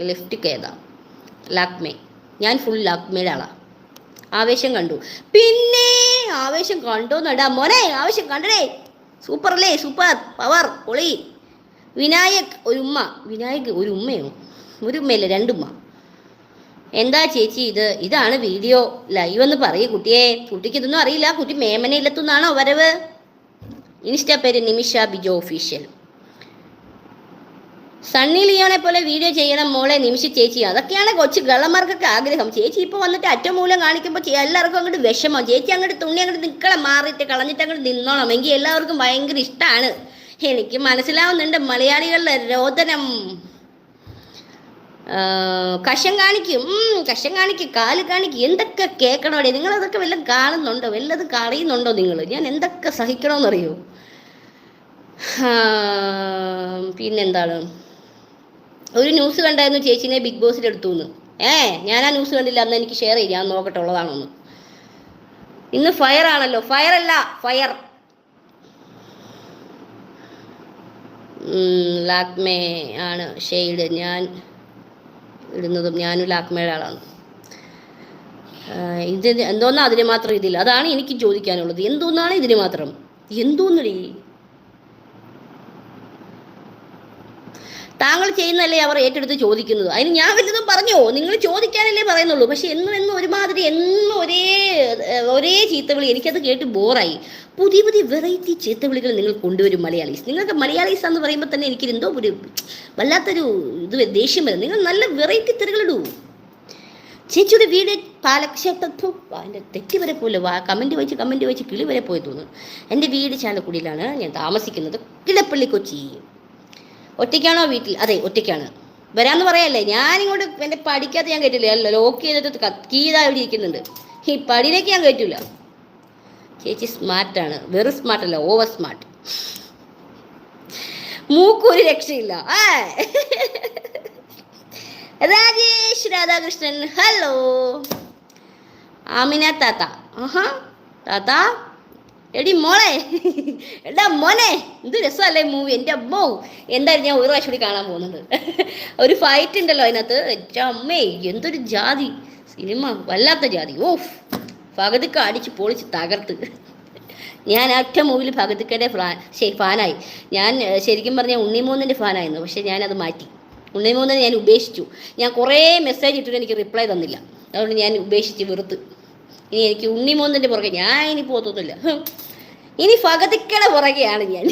ലിഫ്റ്റ് ഏതാ? ലാക്മേ. ഞാൻ ഫുൾ ലാക്മേയുടെ ആളാ. ആവേശം കണ്ടു. പിന്നെ ആവേശം കണ്ടോന്നടാ മോനെ, ആവേശം കണ്ടടേ. സൂപ്പർ അല്ലേ? സൂപ്പർ, പവർ, പൊളി. വിനായക് ഒരു ഉമ്മ. വിനായക് ഒരു ഉമ്മയോ? ഒരു ഉമ്മയല്ലേ, 2 ഉമ്മ. എന്താ ചേച്ചി ഇതാണ് വീഡിയോ ലൈവ് എന്ന് പറയൂ കുട്ടിയെ. കുട്ടിക്ക് ഇതൊന്നും അറിയില്ല. കുട്ടി മേമനയിലെത്തുന്നാണോ വരവ്? ഇൻസ്റ്റാ പേര് നിമിഷ ബിജോ ഒഫീഷ്യൽ. സണ്ണി ലിയോനെ പോലെ വീഡിയോ ചെയ്യണം മോളെ നിമിഷ ചേച്ചി. അതൊക്കെയാണ് കൊച്ചു ഗള്ളന്മാർക്കൊക്കെ ആഗ്രഹം. ചേച്ചി ഇപ്പോൾ വന്നിട്ട് അറ്റമൂലം കാണിക്കുമ്പോൾ എല്ലാവർക്കും അങ്ങോട്ട് വിഷമം. ചേച്ചി അങ്ങോട്ട് തുണി അങ്ങോട്ട് നിൽക്കണം, മാറിയിട്ട് കളഞ്ഞിട്ട് അങ്ങോട്ട് നിന്നോണം. എങ്കിൽ എല്ലാവർക്കും ഭയങ്കര ഇഷ്ടമാണ്. എനിക്ക് മനസ്സിലാവുന്നുണ്ട് മലയാളികളുടെ രോദനം. കഷം കാണിക്കും, കാല് കാണിക്കും. എന്തൊക്കെ കേൾക്കണോടെ? നിങ്ങളതൊക്കെ വല്ലതും കാണുന്നുണ്ടോ? വല്ലതും അറിയുന്നുണ്ടോ നിങ്ങൾ? ഞാൻ എന്തൊക്കെ സഹിക്കണമെന്നറിയോ? പിന്നെന്താണ്, ഒരു ന്യൂസ് കണ്ടായിരുന്നു ചേച്ചിനെ ബിഗ് ബോസിൽ എടുത്തു എന്ന്. ഞാൻ ആ ന്യൂസ് കണ്ടില്ല. അന്ന് എനിക്ക് ഷെയർ ചെയ്യും, ഞാൻ നോക്കട്ടെ ഉള്ളതാണോന്ന്. ഇന്ന് ഫയർ ആണല്ലോ. ഫയർ അല്ല, ഫയർ. ലാക്മേ ആണ് ഷെയ്ഡ് ഞാൻ ഇടുന്നതും. ഞാനും ലാക്മേയുടെ ആളാണ്. ഇത് എന്തോന്നാ അതിന് മാത്രം ഇതില്ല? അതാണ് എനിക്ക് ചോദിക്കാനുള്ളത്. എന്തോന്നാണ് ഇതിന് മാത്രം? എന്തോന്നടി താങ്കൾ ചെയ്യുന്നതല്ലേ അവർ ഏറ്റെടുത്ത് ചോദിക്കുന്നത്? അതിന് ഞാൻ വല്ലതും പറഞ്ഞോ? നിങ്ങൾ ചോദിക്കാനല്ലേ പറയുന്നുള്ളൂ. പക്ഷെ എന്നും ഒരുമാതിരി ഒരേ ചീത്തവിളി. എനിക്കത് കേട്ട് ബോറായി. പുതിയ വെറൈറ്റി ചീത്തവിളികൾ നിങ്ങൾ കൊണ്ടുവരും മലയാളീസ്. നിങ്ങൾക്ക് മലയാളീസ് എന്ന് പറയുമ്പോൾ തന്നെ എനിക്ക് എന്തോ വല്ലാത്തൊരു ദേഷ്യം വരും. നിങ്ങൾ നല്ല വെറൈറ്റി തെറികളിടൂ. ചേച്ചിയുടെ വീട് പാലക്ഷേത്രത്തു എൻ്റെ തെറ്റി വരെ പോലെ കമൻറ്റ് വായിച്ച് കിളി വരെ പോയി തോന്നുന്നു. എൻ്റെ വീട് ചാലക്കുടിയിലാണ് ഞാൻ താമസിക്കുന്നത്, കിടപ്പള്ളി കൊച്ചി. ഒറ്റയ്ക്കാണോ വീട്ടിൽ? അതെ, ഒറ്റയ്ക്കാണ്. വരാമെന്ന് പറയല്ലേ, ഞാനിങ്ങോട്ട് എൻ്റെ പഠിക്കാത്ത ഞാൻ കേട്ടില്ല, അല്ല ലോക്ക് ചെയ്തിട്ട് കീതാ ഇവിടെ ഇരിക്കുന്നുണ്ട്. ഈ പടിയിലേക്ക് ഞാൻ കേട്ടില്ല. ചേച്ചി സ്മാർട്ടാണ്, വെറും സ്മാർട്ടല്ല, ഓവർ സ്മാർട്ട്. മൂക്കൊരു രക്ഷയില്ല. രാജേഷ് രാധാകൃഷ്ണൻ, ഹലോ. ആമിന താത്ത, ആഹാ താത്ത, എടി മോളെ, എടാ മോനെ, എന്ത് രസമല്ലേ മൂവി, എൻ്റെ അമ്മോ. എന്തായാലും ഞാൻ ഒരു പ്രാവശ്യം കൂടി കാണാൻ പോകുന്നുണ്ട്. ഒരു ഫൈറ്റ് ഉണ്ടല്ലോ അതിനകത്ത്, അമ്മേ എന്തൊരു ജാതി സിനിമ, വല്ലാത്ത ജാതി. ഓഫ്, ഫഹദ്ക്ക അടിച്ച് പൊളിച്ച് തകർത്ത്. ഞാൻ ഒറ്റ മൂവിൽ ഫഹദ്ക്കയുടെ ഫാനായി. ഞാൻ ശരിക്കും പറഞ്ഞാൽ ഉണ്ണിമൂന്നിൻ്റെ ഫാനായിരുന്നു, പക്ഷേ ഞാനത് മാറ്റി. ഉണ്ണിമൂന്നിനെ ഞാൻ ഉപേക്ഷിച്ചു. ഞാൻ കുറേ മെസ്സേജ് ഇട്ടിട്ട് എനിക്ക് റിപ്ലൈ തന്നില്ല, അതുകൊണ്ട് ഞാൻ ഉപേക്ഷിച്ച് വെറുത്ത്. ഇനി എനിക്ക് ഉണ്ണിമൂന്നിൻ്റെ പുറകെ ഞാൻ ഇനി പോത്തൊന്നുമില്ല. ഇനി ഫഹദ്ക്കയുടെ പുറകെയാണ് ഞാൻ.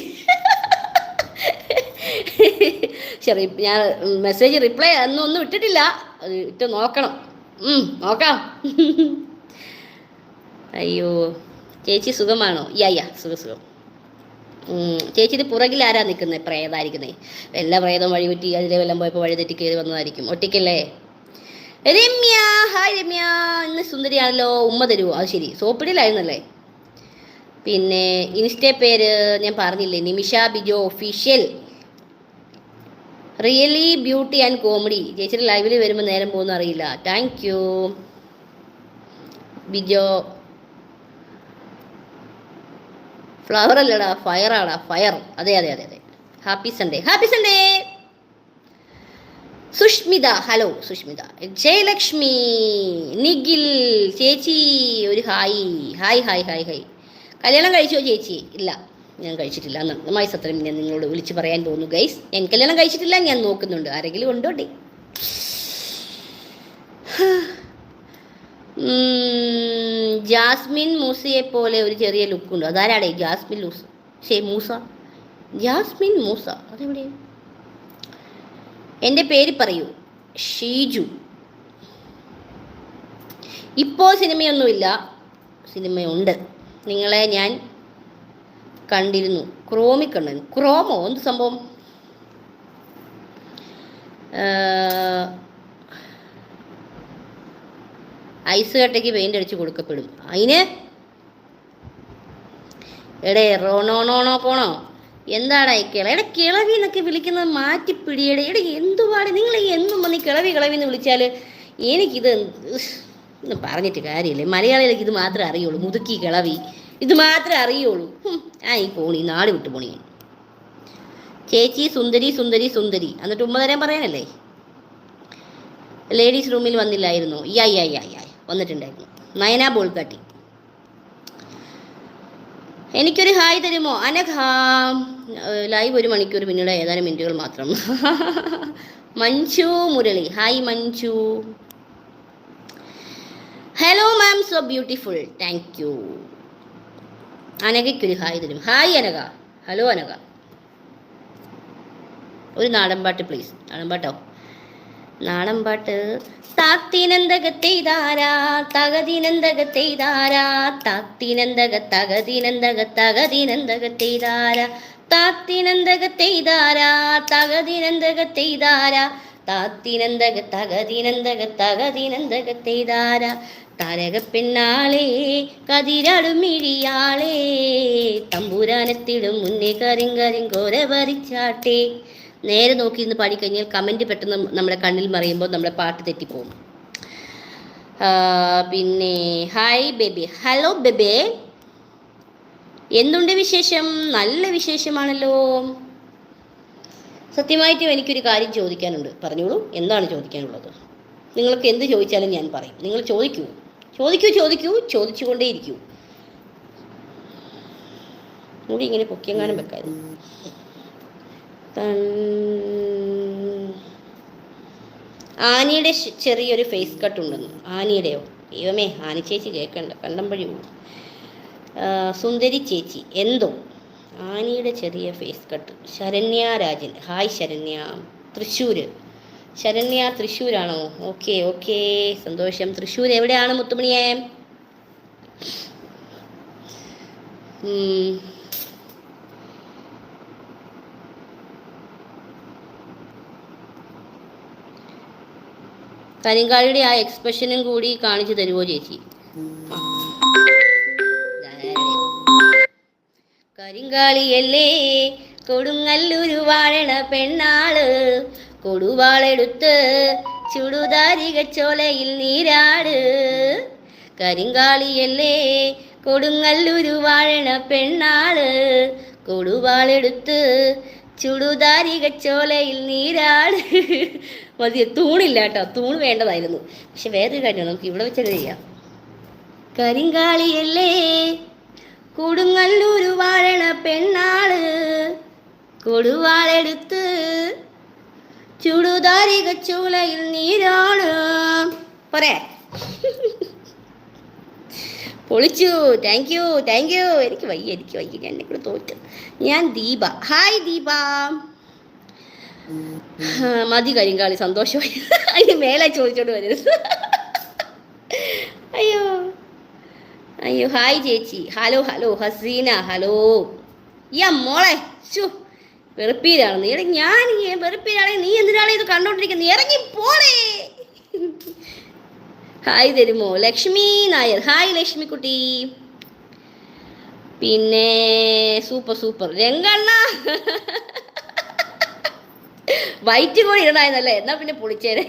ശരി, ഞാൻ മെസ്സേജ് റിപ്ലൈ ഒന്നും ഇട്ടിട്ടില്ല, അത് ഇട്ട് നോക്കണം. നോക്കാം. അയ്യോ, ചേച്ചി സുഖമാണോ? യാ സുഖം. ചേച്ചിയുടെ പുറകിൽ ആരാ നിൽക്കുന്നത്? പ്രേതായിരിക്കുന്നേ. എല്ലാ പ്രേതവും വഴിപറ്റി അതിലെ വല്ലം പോയപ്പോൾ വഴി തെറ്റി കയറി വന്നതായിരിക്കും. ഒറ്റയ്ക്കല്ലേ? രമ്യ, ഹായ് രമ്യ, ഇന്ന് സുന്ദരിയാണല്ലോ, ഉമ്മ തരുമോ? അത് ശരി, സോപ്പിടിലായിരുന്നല്ലേ. പിന്നെ ഇൻസ്റ്റേ പേര് ഞാൻ പറഞ്ഞില്ലേ, Nimisha Bijo official. Really beauty and comedy. ചേച്ചിയുടെ ലൈവിൽ വരുമ്പോൾ നേരം പോകുന്ന അറിയില്ല. Thank you Bijo. ഫ്ലവർ അല്ലടാ, ഫയറാടാ, ഫയർ. അതെ. Happy Sunday. Sushmita, hello Sushmita. Jayalakshmi, Nikhil, ചേച്ചി ഒരു ഹായ്. കല്യാണം കഴിച്ചോ ചേച്ചി? ഇല്ല, ഞാൻ കഴിച്ചിട്ടില്ല. നന്നായി സത്യം ഞാൻ നിങ്ങളോട് വിളിച്ച് പറയാൻ തോന്നുന്നു ഗൈസ്. ഞാൻ കല്യാണം കഴിച്ചിട്ടില്ല, ഞാൻ നോക്കുന്നുണ്ട്. ആരെങ്കിലും ഉണ്ടോട്ടെ? ജാസ്മിൻ മൂസയെ പോലെ ഒരു ചെറിയ ലുക്കുണ്ട്. അതാരാടേ ജാസ്മിൻ മൂസ? ജാസ്മിൻ മൂസ അതെവിടെ? എൻ്റെ പേര് പറയൂ. ഷീജു. ഇപ്പോൾ സിനിമയൊന്നുമില്ല, സിനിമയുണ്ട്. നിങ്ങളെ ഞാൻ കണ്ടിരുന്നു, ക്രോമി കണ്ടിരുന്നു. ക്രോമോ? എന്ത് സംഭവം? ഐസ് കട്ടയ്ക്ക് പെയിൻ്റ് അടിച്ച് കൊടുക്കപ്പെടും. അതിന് എടേ റോണോണോണോ പോണോ? എന്താടാ ഈ കിളവി എന്നൊക്കെ വിളിക്കുന്നത് മാറ്റിപ്പിടിയടെ. എന്തുപാട് നിങ്ങൾ എന്നും വന്ന് കിളവി എന്ന് വിളിച്ചാൽ എനിക്കിത് ഒന്നും പറഞ്ഞിട്ട് കാര്യമില്ലേ. മലയാളികൾക്ക് ഇത് മാത്രമേ അറിയുള്ളൂ, മുതുക്കി കിളവി, ഇത് മാത്രമേ അറിയുള്ളൂ. ഈ പോണി, നാട് വിട്ട് പോണി. ചേച്ചി സുന്ദരി. എന്നിട്ട് ഉമ്മ തരാൻ പറയാനല്ലേ. ലേഡീസ് റൂമിൽ വന്നില്ലായിരുന്നു? യാ വന്നിട്ടുണ്ടായിരുന്നു. നയന ബോൾക്കാട്ടി. എനിക്കൊരു ഹായ് തരുമോ? അനഘ. ലൈവ് 1 മണിക്കൂർ, പിന്നീട് ഏതാനും മിനിറ്റുകൾ മാത്രം. Manju Murali, hi Manju. Hello ma'am, so beautiful. Thank you. അനഘയ്ക്കൊരു ഹായ് തരും. ഹായ് അനഘ. ഹലോ അനഘ. ഒരു നാടൻ പാട്ട് പ്ലീസ്. നാടൻ പാട്ട്. താത്തിനന്തകത്തെയ്താരാ തകതിനന്തകത്തെയ്താരാ താത്തിനന്തകത്തകതിനന്തകത്തകതിനന്തകത്തെയ്താരാ താത്തിനന്തകത്തെയ്താരാ തകതിനന്തകത്തെയ്താരാ താത്തിനന്തകത്തകതിനന്തകത്തകതിനന്തകത്തെയ്താരാ താരകപ്പെണ്ണാളേ കതിരാടുമിഴിയാളേ തമ്പുരാനത്തിടും മുന്നേ കരിങ്കോര വരിച്ചാട്ടേ. നേരെ നോക്കി ഇന്ന് പാടിക്കഴിഞ്ഞാൽ കമൻറ്റ് പെട്ടെന്ന് നമ്മുടെ കണ്ണിൽ മറിയുമ്പോൾ നമ്മുടെ പാട്ട് തെറ്റിപ്പോകും. പിന്നെ ഹായ് ബേബി. ഹലോ ബേബേ, എന്തുണ്ട് വിശേഷം? നല്ല വിശേഷമാണല്ലോ. സത്യമായിട്ടും എനിക്കൊരു കാര്യം ചോദിക്കാനുണ്ട്. പറഞ്ഞോളൂ, എന്താണ് ചോദിക്കാനുള്ളത്? നിങ്ങൾക്ക് എന്ത് ചോദിച്ചാലും ഞാൻ പറയും. നിങ്ങൾ ചോദിക്കൂ, ചോദിച്ചുകൊണ്ടേയിരിക്കൂ. മുടി ഇങ്ങനെ പൊക്കിയെങ്ങാനും വെക്കായിരുന്നു. ആനിയുടെ ചെറിയൊരു ഫേസ് കട്ട് ഉണ്ടെന്ന്. ആനിയുടെയോ? ദൈവമേ, ആനി ചേച്ചി കേൾക്കണ്ട, കണ്ടമ്പഴി പോകും. സുന്ദരി ചേച്ചി എന്തോ ആനിയുടെ ചെറിയ face cut. Saranya Rajan, hi Saranya. Thrissur Saranya തൃശ്ശൂരാണോ? ഓക്കെ ഓക്കെ, സന്തോഷം. തൃശ്ശൂർ എവിടെയാണ് മുത്തുമണിയെ? കരിങ്കാളിയുടെ ആ എക്സ്പ്രഷനും കൂടി കാണിച്ചു തരുമോ ചേച്ചി? കരിങ്കാളിയല്ലേ കൊടുങ്ങല്ലൂരു വാഴണ പെണ്ണാള്, കൊടുവാളെടുത്ത് ചുടുതാരിക ചോലയിൽ നീരാട്. കരിങ്കാളിയല്ലേ കൊടുങ്ങല്ലൂരു വാഴണ പെണ്ണാള്, കൊടുവാളെടുത്ത് ചുടുതാരിക ചോലയിൽ നീരാട്. മതി, തൂണില്ല കേട്ടോ, തൂണ് വേണ്ടതായിരുന്നു. പക്ഷെ വേറൊരു കാര്യമാണ്, നമുക്ക് ഇവിടെ വെച്ചത് ചെയ്യാം. കരിങ്കാളിയല്ലേ കൊടുങ്ങല്ലൂരു വാഴണ പെണ്ണാള്, കൊടുവാളെടുത്ത് ചുടുതാരിക ചോലയിൽ നീരാട്. പോരെ? പൊളിച്ചു. Thank you thank you. എനിക്ക് വയ്യ ഞാൻ എന്നെ കൂടെ തോറ്റു. ഞാൻ ദീപ. ഹായ് ദീപ. മതി കരിങ്കാളി, സന്തോഷമായി. അതിന് മേലെ ചോദിച്ചോണ്ട് വരരുത്. അയ്യോ അയ്യോ. ഹായ് ചേച്ചി. Hello hello Haseena. ഹലോ. മോളെ ചു വെറുപ്പീരാണ് നീ. ഞാൻ വെറുപ്പീരാണെങ്കിൽ നീ എന്തിനാണ് ഇത് കണ്ടോണ്ടിരിക്കുന്നത്? ഇറങ്ങി പോളേ. ഹായ് തരുമോ? ലക്ഷ്മി നായർ. ഹായ് ലക്ഷ്മി കുട്ടി. പിന്നെ സൂപ്പർ സൂപ്പർ രംഗണ്ണ. വൈറ്റ് കൂടി ഇടണായിരുന്നല്ലേ? എന്നാ പിന്നെ പൊളിച്ചേരെ.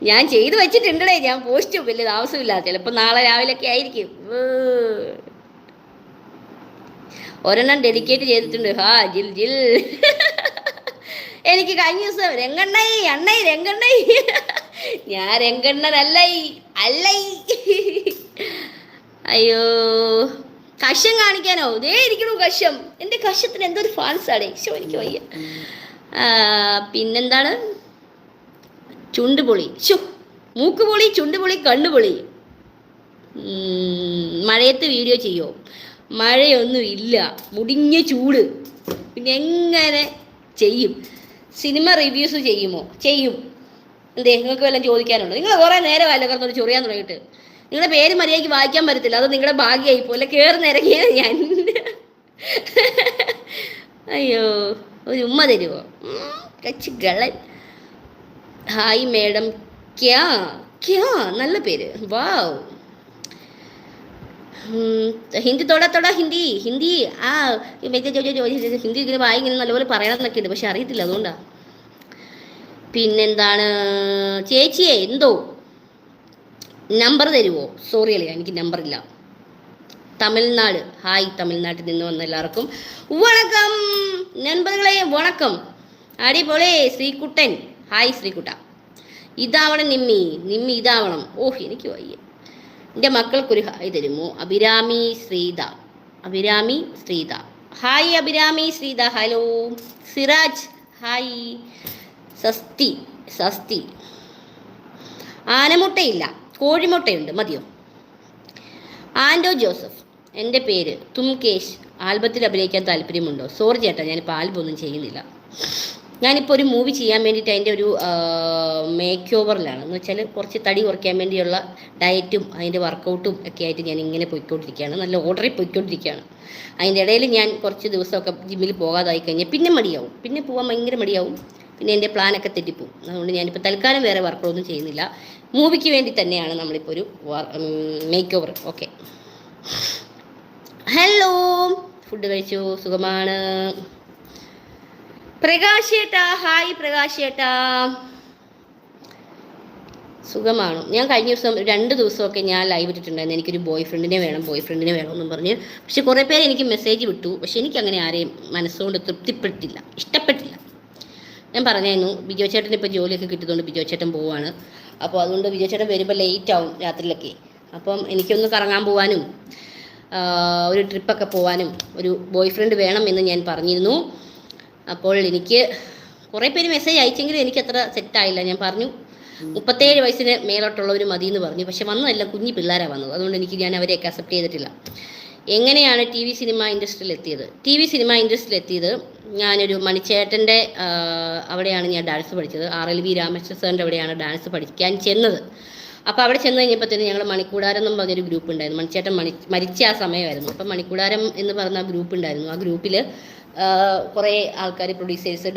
ഞാൻ ചെയ്തു വെച്ചിട്ടുണ്ടേ, ഞാൻ പോസ്റ്റ് വലിയ താമസമില്ല, ചിലപ്പോൾ നാളെ രാവിലെയൊക്കെ ആയിരിക്കും. ഒരെണ്ണം ഡെഡിക്കേറ്റ് ചെയ്തിട്ടുണ്ട്. ഹാ ജിൽ ജിൽ. എനിക്ക് കഴിഞ്ഞ ദിവസം രംഗണ്ണൈ അണ്ണൈ രംഗണ്ണൈ. ഞാൻ രംഗണ്ണനല്ലൈ അല്ലൈ. അയ്യോ, കഷം കാണിക്കാനോ? ദേ ഇരിക്കണു കഷം. എൻ്റെ കഷത്തിന് എന്തൊരു ഫാൻസാടേ. എനിക്ക് വയ്യ. പിന്നെന്താണ്? ചുണ്ടുപൊളി. മൂക്കുപൊളി, ചുണ്ടുപൊളി, കണ്ണുപൊളി. മഴയത്ത് വീഡിയോ ചെയ്യോ? മഴയൊന്നും ഇല്ല, മുടിഞ്ഞ ചൂട്. പിന്നെ എങ്ങനെ ചെയ്യും? സിനിമ റിവ്യൂസ് ചെയ്യുമോ? ചെയ്യും. എന്തേ, നിങ്ങൾക്ക് വല്ലതും ചോദിക്കാനുണ്ടോ? നിങ്ങൾ കുറേ നേരം അല്ല കിടന്നോട് ചൊറിയാൻ തുടങ്ങിയിട്ട്. നിങ്ങളുടെ പേര് മര്യാദയ്ക്ക് വായിക്കാൻ പറ്റത്തില്ല, അത് നിങ്ങളുടെ ഭാഗ്യമായി പോലെ. കയറുന്നിറങ്ങിയത് ഞാൻ. അയ്യോ, ഒരു ഉമ്മ തരുമോ? കച്ച് ഗളൻ. Hi madam. ക്യാ ക്യാ, നല്ല പേര്. വാവ്. ഹിന്ദി തൊടാ ഹിന്ദി ഹിന്ദി. ഹിന്ദി ഇങ്ങനെ വായി ഇങ്ങനെ നല്ലപോലെ പറയണമെന്നൊക്കെ ഉണ്ട്, പക്ഷെ അറിയത്തില്ല, അതുകൊണ്ടാണ്. പിന്നെന്താണ് ചേച്ചിയെ? എന്തോ നമ്പർ തരുമോ? സോറി അല്ലേ, എനിക്ക് നമ്പറില്ല. തമിഴ്നാട്. ഹായ്, തമിഴ്നാട്ടിൽ നിന്ന് വന്ന എല്ലാവർക്കും വണക്കം. നண்பர்களே വണക്കം. അടിപൊളി. ശ്രീകുട്ടൻ. ഹായ് ശ്രീകുട്ട. ഇതാവണം നിമ്മി, നിമ്മി ഇതാവണം. ഓഹ്, എനിക്ക് വയ്യ. എൻ്റെ മക്കൾക്കൊരു ഹായ് തരുമോ? Abhirami Sreetha. Abhirami Sreetha. Hi Abhirami Sreetha. Hello. Siraj. Hi. സസ്തി. സസ്തി. ആനമുട്ടയില്ല, കോഴിമുട്ടയുണ്ട്, മതിയോ? ആൻഡോ ജോസഫ്. എൻ്റെ പേര് തുംകേഷ്. ആൽബത്തിൽ അഭിനയിക്കാൻ താല്പര്യമുണ്ടോ? സോറി ചേട്ടാ, ഞാനിപ്പോൾ ആൽബം ഒന്നും ചെയ്യുന്നില്ല. ഞാനിപ്പോൾ ഒരു മൂവി ചെയ്യാൻ വേണ്ടിയിട്ട് അതിൻ്റെ ഒരു മേക്ക് ഓവറിലാണ്. എന്ന് വെച്ചാൽ കുറച്ച് തടി കുറയ്ക്കാൻ വേണ്ടിയുള്ള ഡയറ്റും അതിൻ്റെ വർക്കൗട്ടും ഒക്കെ ആയിട്ട് ഞാൻ ഇങ്ങനെ പോയിക്കൊണ്ടിരിക്കുകയാണ്. നല്ല ഓർഡറിൽ പോയിക്കൊണ്ടിരിക്കുകയാണ്. അതിൻ്റെ ഇടയിൽ ഞാൻ കുറച്ച് ദിവസമൊക്കെ ജിമ്മിൽ പോകാതായി കഴിഞ്ഞാൽ പിന്നെ മടിയാവും, പിന്നെ പോകാൻ ഭയങ്കര മടിയാവും, പിന്നെ എൻ്റെ പ്ലാനൊക്കെ തെറ്റിപ്പോവും. അതുകൊണ്ട് ഞാനിപ്പോൾ തൽക്കാലം വേറെ വർക്കൗട്ടൊന്നും ചെയ്യുന്നില്ല. മൂവിക്ക് വേണ്ടി തന്നെയാണ് നമ്മളിപ്പോൾ ഒരു make over. Okay. Hello, food കഴിച്ചു, സുഖമാണ്. പ്രകാശ് ഏട്ടാ. ഹായ് പ്രകാശ് ഏട്ടാ. സുഖമാണോ? ഞാൻ കഴിഞ്ഞ ദിവസം 2 ദിവസമൊക്കെ ഞാൻ ലൈവ് ഇട്ടിട്ടുണ്ടായിരുന്നു. എനിക്കൊരു ബോയ് ഫ്രണ്ടിനെ വേണമെന്നും പറഞ്ഞ്. പക്ഷെ കുറേ പേര് എനിക്ക് മെസ്സേജ് വിട്ടു. പക്ഷെ എനിക്കങ്ങനെ ആരെയും മനസ്സുകൊണ്ട് തൃപ്തിപ്പെട്ടില്ല, ഇഷ്ടപ്പെട്ടില്ല. ഞാൻ പറഞ്ഞായിരുന്നു, ബിജോ ചേട്ടൻ ഇപ്പോൾ ജോലിയൊക്കെ കിട്ടിയതുകൊണ്ട് ബിജോ ചേട്ടൻ പോവാണ്. അപ്പോൾ അതുകൊണ്ട് ബിജോ ചേട്ടൻ വരുമ്പോൾ ലേറ്റ് ആവും രാത്രിയിലൊക്കെ. അപ്പം എനിക്കൊന്ന് കറങ്ങാൻ പോകാനും ഒരു ട്രിപ്പൊക്കെ പോകാനും ഒരു ബോയ് ഫ്രണ്ട് വേണം എന്ന് ഞാൻ പറഞ്ഞിരുന്നു. അപ്പോൾ എനിക്ക് കുറേ പേര് മെസ്സേജ് അയച്ചെങ്കിലും എനിക്കത്ര സെറ്റായില്ല. ഞാൻ പറഞ്ഞു 37 വയസ്സിന് മേലോട്ടുള്ളവർ മതി എന്ന് പറഞ്ഞു. പക്ഷെ വന്നതെല്ലാം കുഞ്ഞു പിള്ളേരാണ് വന്നത്. അതുകൊണ്ട് ഞാൻ അവരെയൊക്കെ അക്സെപ്റ്റ് ചെയ്തിട്ടില്ല. എങ്ങനെയാണ് ടി വി സിനിമ ഇൻഡസ്ട്രിയിൽ എത്തിയത്? ടി വി സിനിമ ഇൻഡസ്ട്രിയിൽ എത്തിയത് ഞാനൊരു മണിച്ചേട്ടൻ്റെ അവിടെയാണ് ഞാൻ ഡാൻസ് പഠിച്ചത്. RLV രാമകൃഷ്ണ സാറിൻ്റെ അവിടെയാണ് ഡാൻസ് പഠിക്കാൻ ചെന്നത്. അപ്പോൾ അവിടെ ചെന്ന് കഴിഞ്ഞപ്പോഴത്തേന് ഞങ്ങൾ മണിക്കൂടാരം എന്നും പറഞ്ഞൊരു ഗ്രൂപ്പ് ഉണ്ടായിരുന്നു. മണിച്ചേട്ടൻ മരിച്ച ആ സമയമായിരുന്നു. അപ്പം മണിക്കൂടാരം എന്ന് പറഞ്ഞ ഗ്രൂപ്പ് ഉണ്ടായിരുന്നു. ആ ഗ്രൂപ്പിൽ കുറേ ആൾക്കാർ, പ്രൊഡ്യൂസേഴ്സ്,